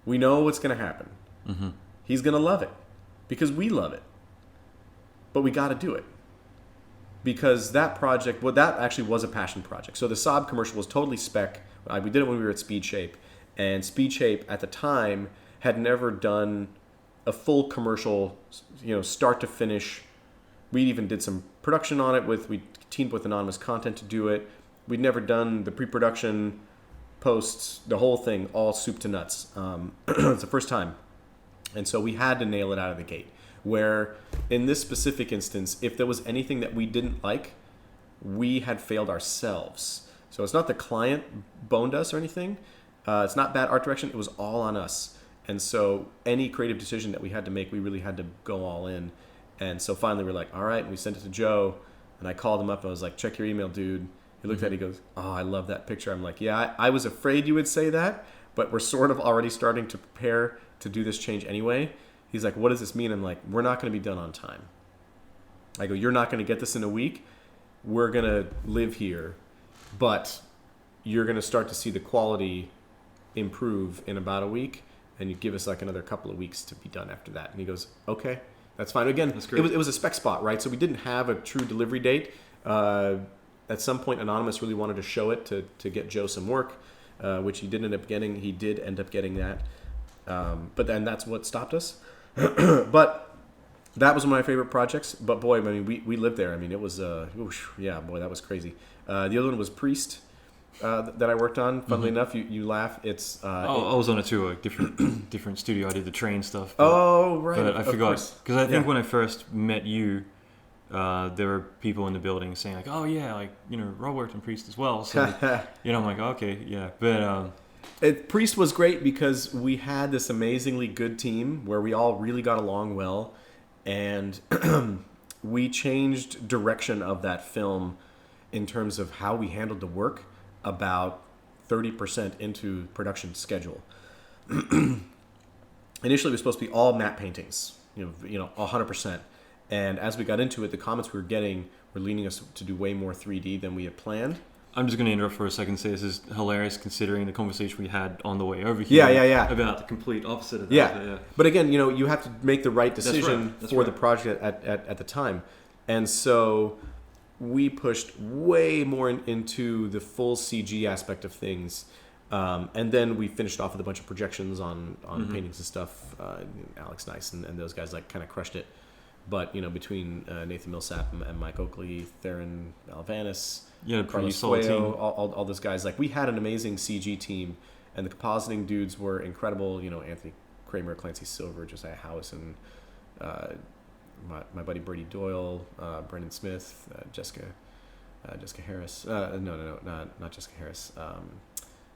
we know what's going to happen. Mm-hmm. He's going to love it because we love it, but we got to do it. Because that project, that actually was a passion project. So the Saab commercial was totally spec. We did it when we were at Speed Shape. And Speed Shape at the time had never done a full commercial, start to finish. We even did some production on it. We teamed with Anonymous Content to do it. We'd never done the pre-production, posts, the whole thing, all soup to nuts. It's the first time. And so we had to nail it out of the gate. Where in this specific instance, if there was anything that we didn't like, we had failed ourselves. So it's not the client boned us or anything. It's not bad art direction. It was all on us. And so any creative decision that we had to make, we really had to go all in. And so finally we're like, all right. And we sent it to Joe. And I called him up and I was like, check your email, dude. He looked at it. He goes, oh, I love that picture. I'm like, yeah, I was afraid you would say that. But we're sort of already starting to prepare to do this change anyway. He's like, what does this mean? I'm like, we're not going to be done on time. I go, you're not going to get this in a week. We're going to live here. But you're going to start to see the quality improve in about a week. And you give us like another couple of weeks to be done after that. And he goes, okay, that's fine. Again, that's great. It was a spec spot, right? So we didn't have a true delivery date. At some point, Anonymous really wanted to show it to get Joe some work, which he did end up getting. He did end up getting that. But then that's what stopped us. But that was one of my favorite projects. But boy, I mean, we lived there. I mean, it was, yeah, boy, that was crazy. The other one was Priest that I worked on. Funnily enough, you laugh. It's. I was on it too, a different studio. I did the train stuff. But, right. But I forgot because I think when I first met you, there were people in the building saying like, "Oh yeah, like Rob worked on Priest as well." So I'm like, okay, yeah, but. Priest was great because we had this amazingly good team where we all really got along well, and we changed direction of that film in terms of how we handled the work about 30% into production schedule. Initially, it was supposed to be all matte paintings, 100%. And as we got into it, the comments we were getting were leaning us to do way more 3D than we had planned. I'm just going to interrupt for a second and say this is hilarious considering the conversation we had on the way over here. Yeah. About the complete opposite of that. Yeah. But again, you have to make the right decision That's for the project at the time. And so we pushed way more into the full CG aspect of things. And then we finished off with a bunch of projections on paintings and stuff. Alex Nice and those guys like kind of crushed it. But, between Nathan Millsap and Mike Oakley, Theron Alvanis, Carlos Fueo, all those guys, like we had an amazing CG team, and the compositing dudes were incredible. Anthony Kramer, Clancy Silver, Josiah Howison, my buddy Brady Doyle, Brendan Smith, Jessica Harris. No, not Jessica Harris.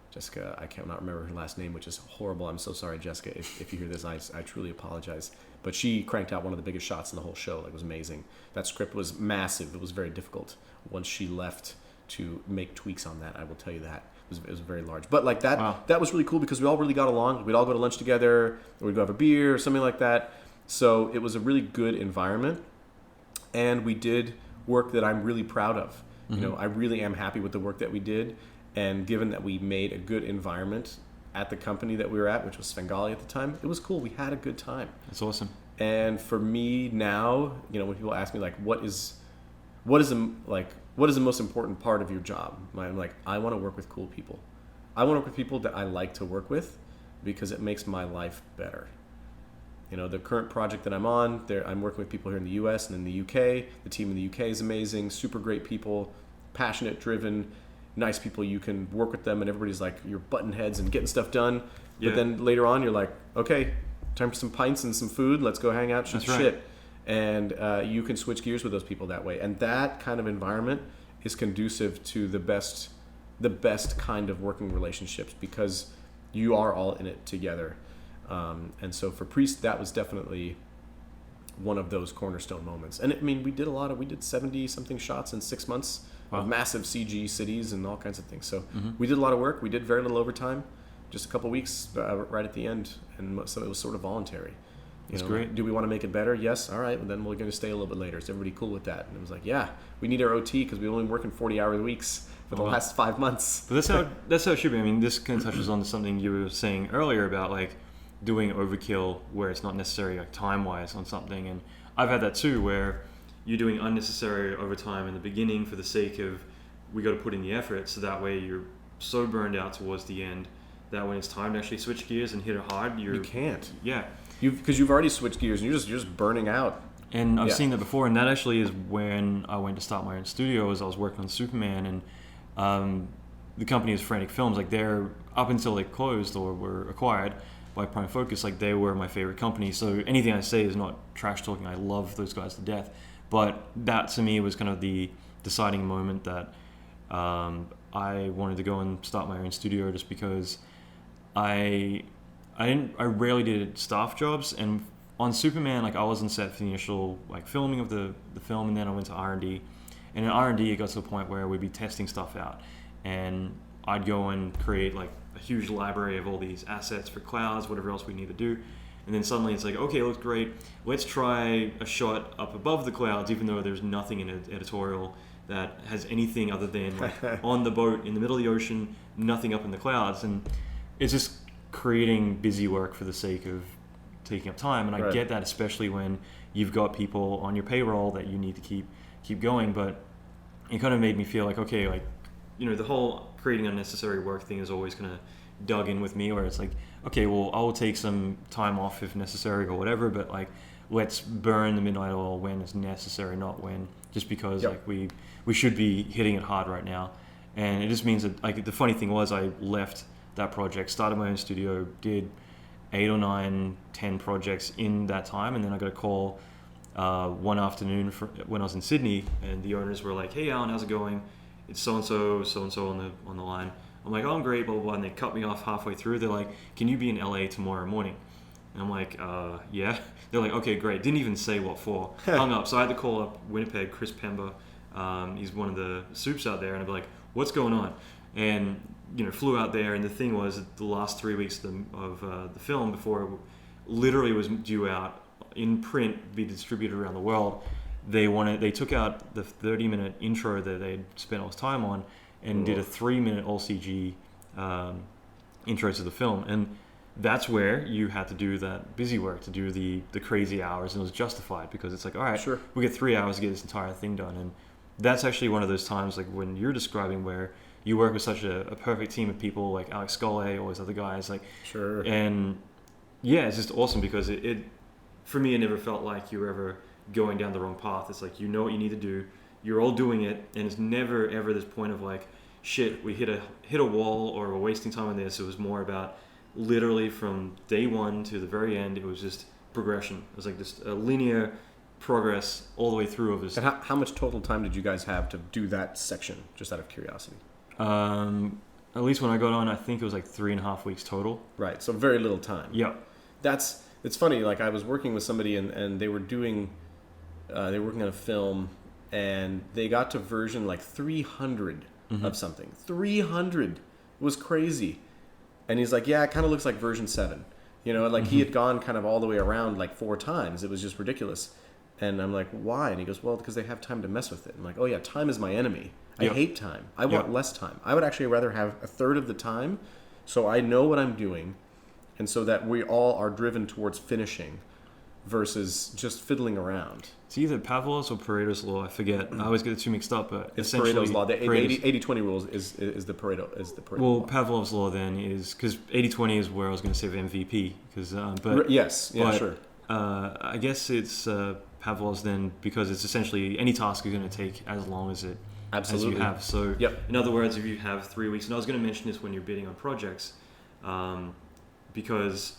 Jessica, I cannot remember her last name, which is horrible. I'm so sorry, Jessica. If you hear this, I truly apologize. But she cranked out one of the biggest shots in the whole show. Like, it was amazing. That script was massive. It was very difficult once she left to make tweaks on that. I will tell you that. It was very large. But like that, wow. That was really cool because we all really got along. We'd all go to lunch together, or we'd go have a beer or something like that. So it was a really good environment. And we did work that I'm really proud of. I really am happy with the work that we did. And given that we made a good environment at the company that we were at, which was Svengali at the time, it was cool. We had a good time. That's awesome. And for me now, when people ask me like, what is the most important part of your job? I'm like, I want to work with cool people. I want to work with people that I like to work with because it makes my life better. The current project that I'm on, I'm working with people here in the U.S. and in the U.K. The team in the U.K. is amazing, super great people, passionate, driven, nice people. You can work with them and everybody's like, you're butting heads and getting stuff done. Yeah. But then later on you're like, okay, time for some pints and some food. Let's go hang out, shoot shit. And you can switch gears with those people that way. And that kind of environment is conducive to the best kind of working relationships because you are all in it together. And so for Priest, that was definitely one of those cornerstone moments. And we did 70 something shots in 6 months. Wow. Of massive CG cities and all kinds of things. So we did a lot of work. We did very little overtime, just a couple weeks right at the end. And so it was sort of voluntary. That's great. Do we want to make it better? Yes. All right. Well, then we're going to stay a little bit later. Is everybody cool with that? And it was like, yeah, we need our OT because we've only been working 40-hour weeks for the last 5 months. But that's how it should be. This kind of touches on to something you were saying earlier about like doing overkill where it's not necessary like time-wise on something. And I've had that too where you're doing unnecessary overtime in the beginning for the sake of we got to put in the effort, so that way you're so burned out towards the end that when it's time to actually switch gears and hit it hard, you can't. Yeah, because you've already switched gears and you're just burning out. And I've seen that before, and that actually is when I went to start my own studio. As I was working on Superman, and the company is Frantic Films. Like they're up until they closed or were acquired by Prime Focus, like they were my favorite company. So anything I say is not trash talking. I love those guys to death. But that to me was kind of the deciding moment that I wanted to go and start my own studio, just because I rarely did staff jobs, and on Superman, like I was on set for the initial like filming of the film, and then I went to R&D, and in R&D it got to the point where we'd be testing stuff out, and I'd go and create like a huge library of all these assets for clouds, whatever else we need to do. And then suddenly it's like, okay, it looks great. Let's try a shot up above the clouds, even though there's nothing in an editorial that has anything other than like on the boat in the middle of the ocean, nothing up in the clouds. And it's just creating busy work for the sake of taking up time. And I get that, especially when you've got people on your payroll that you need to keep going. But it kind of made me feel like, okay, like, the whole creating unnecessary work thing is always kind of dug in with me, where it's like, okay, well, I'll take some time off if necessary or whatever, but like, let's burn the midnight oil when it's necessary, not when, just because like we should be hitting it hard right now. And it just means that, like, the funny thing was I left that project, started my own studio, did 8 or 9, 10 projects in that time, and then I got a call one afternoon when I was in Sydney, and the owners were like, hey Allan, how's it going? It's so-and-so on the line. I'm like, oh, I'm great, blah, blah, blah. And they cut me off halfway through. They're like, can you be in LA tomorrow morning? And I'm like, yeah. They're like, okay, great. Didn't even say what for. Hung up. So I had to call up Winnipeg, Chris Pember. He's one of the soups out there. And I'd be like, what's going on? And, flew out there. And the thing was, the last 3 weeks of the film, before it literally was due out in print, be distributed around the world, they took out the 30-minute intro that they'd spent all this time on and did a 3-minute all CG intro to the film. And that's where you had to do that busy work, to do the crazy hours, and it was justified because it's like, all right, we get 3 hours to get this entire thing done. And that's actually one of those times, like when you're describing, where you work with such a perfect team of people, like Alex Scolle, all those other guys, like, Sure. and yeah, it's just awesome because it for me, it never felt like you were ever going down the wrong path. It's like, you know what you need to do, you're all doing it, and it's never ever this point of like, shit, we hit a wall or we're wasting time on this. It was more about literally from day one to the very end, it was just progression. It was like just a linear progress all the way through of this. And how much total time did you guys have to do that section, just out of curiosity? At least when I got on, I think it was like 3.5 weeks total. Right, so very little time. Yeah. It's funny, like I was working with somebody and they were doing, they were working on a film, and they got to version like 300 of something. 300 was crazy. And he's like, yeah, it kind of looks like version 7. You know, like he had gone kind of all the way around like 4 times. It was just ridiculous. And I'm like, why? And he goes, well, because they have time to mess with it. I'm like, oh yeah, time is my enemy. I hate time. I want less time. I would actually rather have a third of the time so I know what I'm doing, and so that we all are driven towards finishing versus just fiddling around. It's either Pavlov's or Pareto's law. I forget. I always get the two mixed up, but It's essentially Pareto's law. The Pareto's- 80-20 rules is the Pareto Well, law. Pavlov's law then is, because 80-20 is where I was going to save MVP. But Yes, yeah, but, sure. I guess it's Pavlov's then, because it's essentially any task is going to take as long as it Absolutely. as you have. So Yep. in other words, if you have 3 weeks, and I was going to mention this when you're bidding on projects, because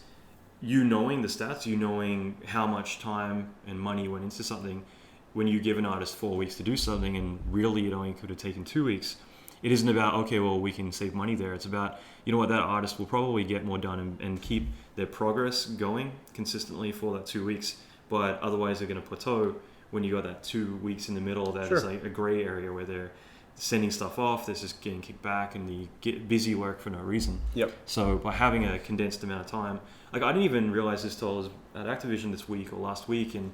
you knowing the stats, you knowing how much time and money went into something, when you give an artist 4 weeks to do something and really it only could have taken 2 weeks, it isn't about, okay, well, we can save money there. It's about, you know what, that artist will probably get more done and keep their progress going consistently for that 2 weeks, but otherwise they're going to plateau when you got that 2 weeks in the middle. That is like a gray area where they're sending stuff off, they're just getting kicked back, and you get busy work for no reason. Yep. So by having a condensed amount of time, like I didn't even realize this till I was at Activision this week or last week, and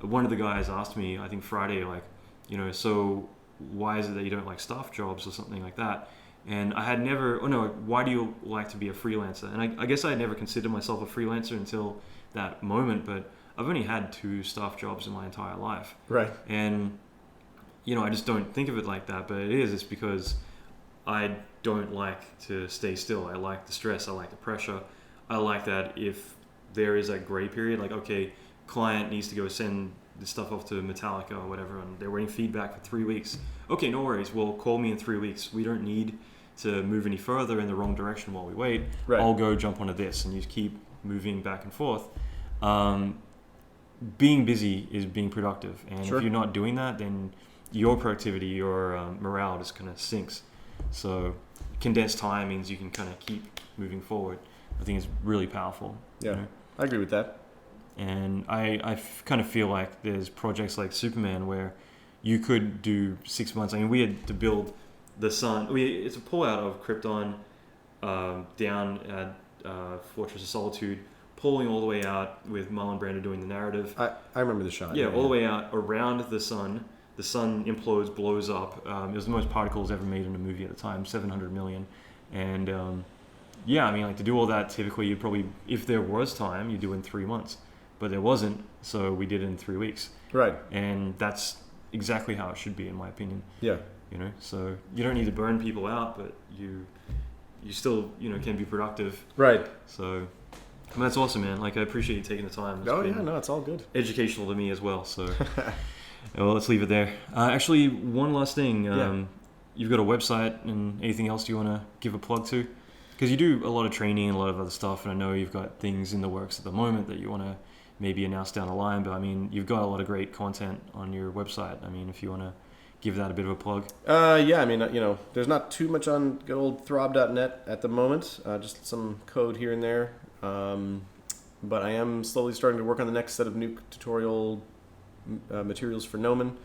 one of the guys asked me, I think Friday, like, you know, so why is it that you don't like staff jobs or something like that? And I had never, why do you like to be a freelancer? And I guess I had never considered myself a freelancer until that moment, but I've only had 2 staff jobs in my entire life. Right. And, you know, I just don't think of it like that, but it's because I don't like to stay still. I like the stress, I like the pressure. I like that if there is a gray period, like, okay, client needs to go send the stuff off to Metallica or whatever, and they're waiting feedback for 3 weeks. Okay, no worries. Well, call me in 3 weeks. We don't need to move any further in the wrong direction while we wait. Right. I'll go jump onto this, and you keep moving back and forth. Being busy is being productive, and if you're not doing that, then your productivity, your morale just kind of sinks. So condensed time means you can kind of keep moving forward. I think it's really powerful. Yeah, you know? I agree with that. And I kind of feel like there's projects like Superman where you could do 6 months. I mean, we had to build the sun. It's a pullout of Krypton down at Fortress of Solitude, pulling all the way out with Marlon Brando doing the narrative. I remember the shot. Yeah, all the way out around the sun. The sun implodes, blows up. It was the most particles ever made in a movie at the time, 700 million. And yeah, I mean, like to do all that, typically you'd probably, if there was time, you'd do it in 3 months. But there wasn't, so we did it in 3 weeks. Right. And that's exactly how it should be, in my opinion. Yeah. You know, so you don't need to burn people out, but you still, you know, can be productive. Right. So that's awesome, man. Like, I appreciate you taking the time. It's all good. Educational to me as well. So well, let's leave it there. Actually, one last thing. You've got a website, and anything else you want to give a plug to? Because you do a lot of training and a lot of other stuff, and I know you've got things in the works at the moment that you want to maybe announce down the line, but I mean, you've got a lot of great content on your website. I mean, if you want to give that a bit of a plug. Yeah, I mean, you know, there's not too much on good old throb.net at the moment, just some code here and there. But I am slowly starting to work on the next set of Nuke tutorial materials for Gnomon.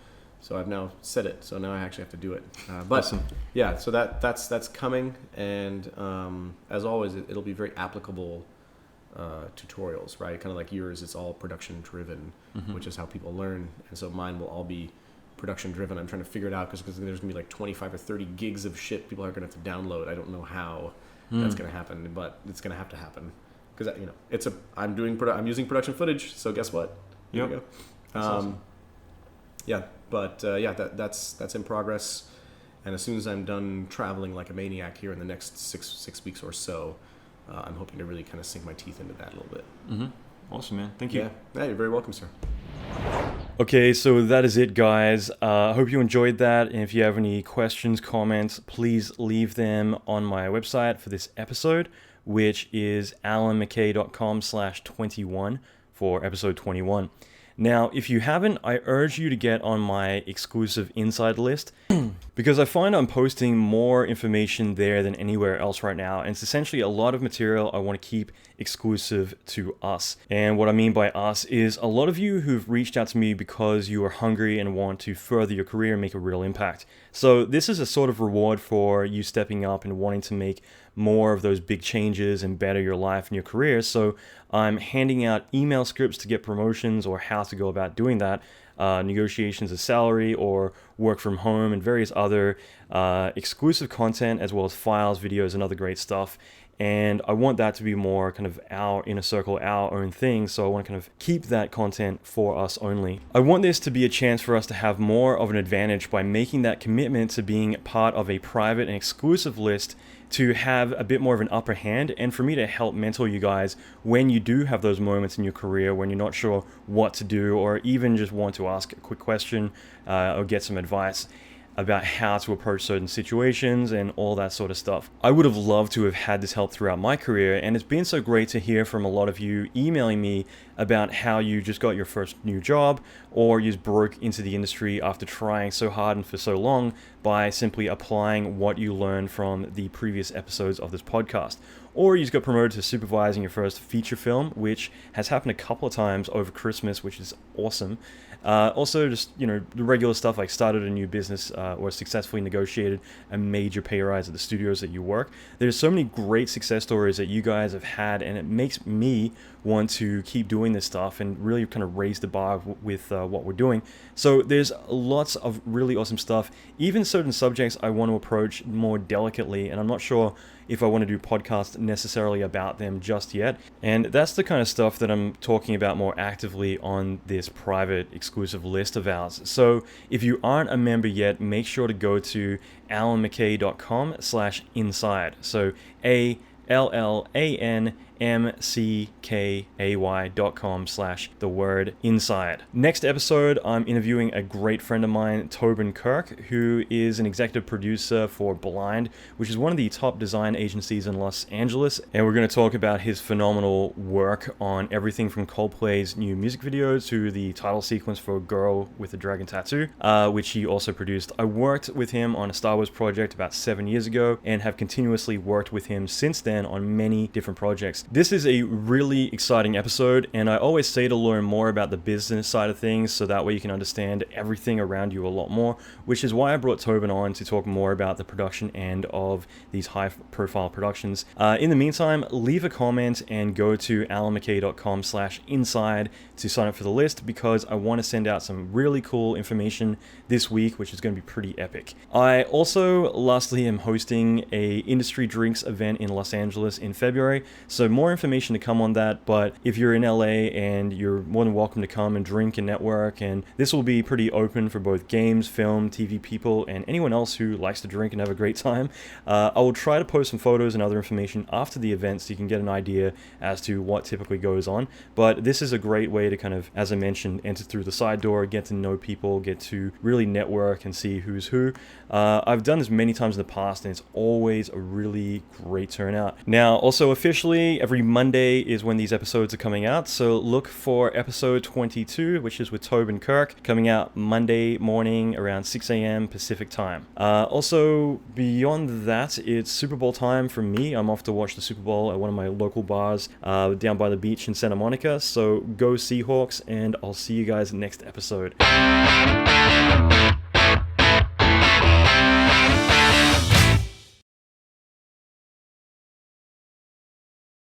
So I've now set it, so now I actually have to do it. But awesome. Yeah, so that's coming, and as always, it'll be very applicable tutorials, right? Kind of like yours, it's all production driven, which is how people learn, and so mine will all be production driven. I'm trying to figure it out because there's gonna be like 25 or 30 gigs of shit people are gonna have to download. I don't know how that's gonna happen, but it's gonna have to happen because you know I'm using production footage. So guess what? Here we go. Awesome. Yeah, but that's in progress. And as soon as I'm done traveling like a maniac here in the next six weeks or so, I'm hoping to really kind of sink my teeth into that a little bit. Mm-hmm. Awesome, man. Thank you. Yeah, you're very welcome, sir. Okay, so that is it, guys. I hope you enjoyed that. And if you have any questions, comments, please leave them on my website for this episode, which is allanmckay.com/21 for episode 21. Now, if you haven't, I urge you to get on my exclusive inside list because I find I'm posting more information there than anywhere else right now. And it's essentially a lot of material I want to keep exclusive to us. And what I mean by us is a lot of you who've reached out to me because you are hungry and want to further your career and make a real impact. So this is a sort of reward for you stepping up and wanting to make more of those big changes and better your life and your career. So I'm handing out email scripts to get promotions or how to go about doing that, negotiations of salary or work from home, and various other exclusive content, as well as files, videos, and other great stuff. And I want that to be more kind of our inner circle, our own thing. So I want to kind of keep that content for us only. I want this to be a chance for us to have more of an advantage by making that commitment to being part of a private and exclusive list, to have a bit more of an upper hand, and for me to help mentor you guys when you do have those moments in your career when you're not sure what to do, or even just want to ask a quick question or get some advice about how to approach certain situations and all that sort of stuff. I would have loved to have had this help throughout my career, and it's been so great to hear from a lot of you emailing me about how you just got your first new job, or you just broke into the industry after trying so hard and for so long by simply applying what you learned from the previous episodes of this podcast. Or you just got promoted to supervising your first feature film, which has happened a couple of times over Christmas, which is awesome. Also, just, the regular stuff like started a new business or successfully negotiated a major pay rise at the studios that you work. There's so many great success stories that you guys have had, and it makes me want to keep doing this stuff and really kind of raise the bar with what we're doing. So there's lots of really awesome stuff. Even certain subjects I want to approach more delicately, and I'm not sure if I want to do podcasts necessarily about them just yet. And that's the kind of stuff that I'm talking about more actively on this private exclusive list of ours. So if you aren't a member yet, make sure to go to allanmckay.com/inside. So allanmckay.com/inside. Next episode, I'm interviewing a great friend of mine, Tobin Kirk, who is an executive producer for Blind, which is one of the top design agencies in Los Angeles. And we're going to talk about his phenomenal work on everything from Coldplay's new music videos to the title sequence for Girl with a Dragon Tattoo, which he also produced. I worked with him on a Star Wars project about 7 years ago and have continuously worked with him since then on many different projects. This is a really exciting episode, and I always say to learn more about the business side of things so that way you can understand everything around you a lot more, which is why I brought Tobin on to talk more about the production end of these high-profile productions. In the meantime, leave a comment and go to allanmckay.com/inside to sign up for the list, because I want to send out some really cool information this week, which is going to be pretty epic. I also, lastly, am hosting a industry drinks event in Los Angeles in February, so more information to come on that. But if you're in LA, and you're more than welcome to come and drink and network, and this will be pretty open for both games, film, TV people, and anyone else who likes to drink and have a great time. I will try to post some photos and other information after the event so you can get an idea as to what typically goes on. But this is a great way to kind of, as I mentioned, enter through the side door, get to know people, get to really network and see who's who. I've done this many times in the past, and it's always a really great turnout. Now, also officially, every Monday is when these episodes are coming out, so look for episode 22, which is with Tobin Kirk, coming out Monday morning around 6 a.m. Pacific time. Also, beyond that, it's Super Bowl time for me. I'm off to watch the Super Bowl at one of my local bars down by the beach in Santa Monica, so go Seahawks, and I'll see you guys next episode.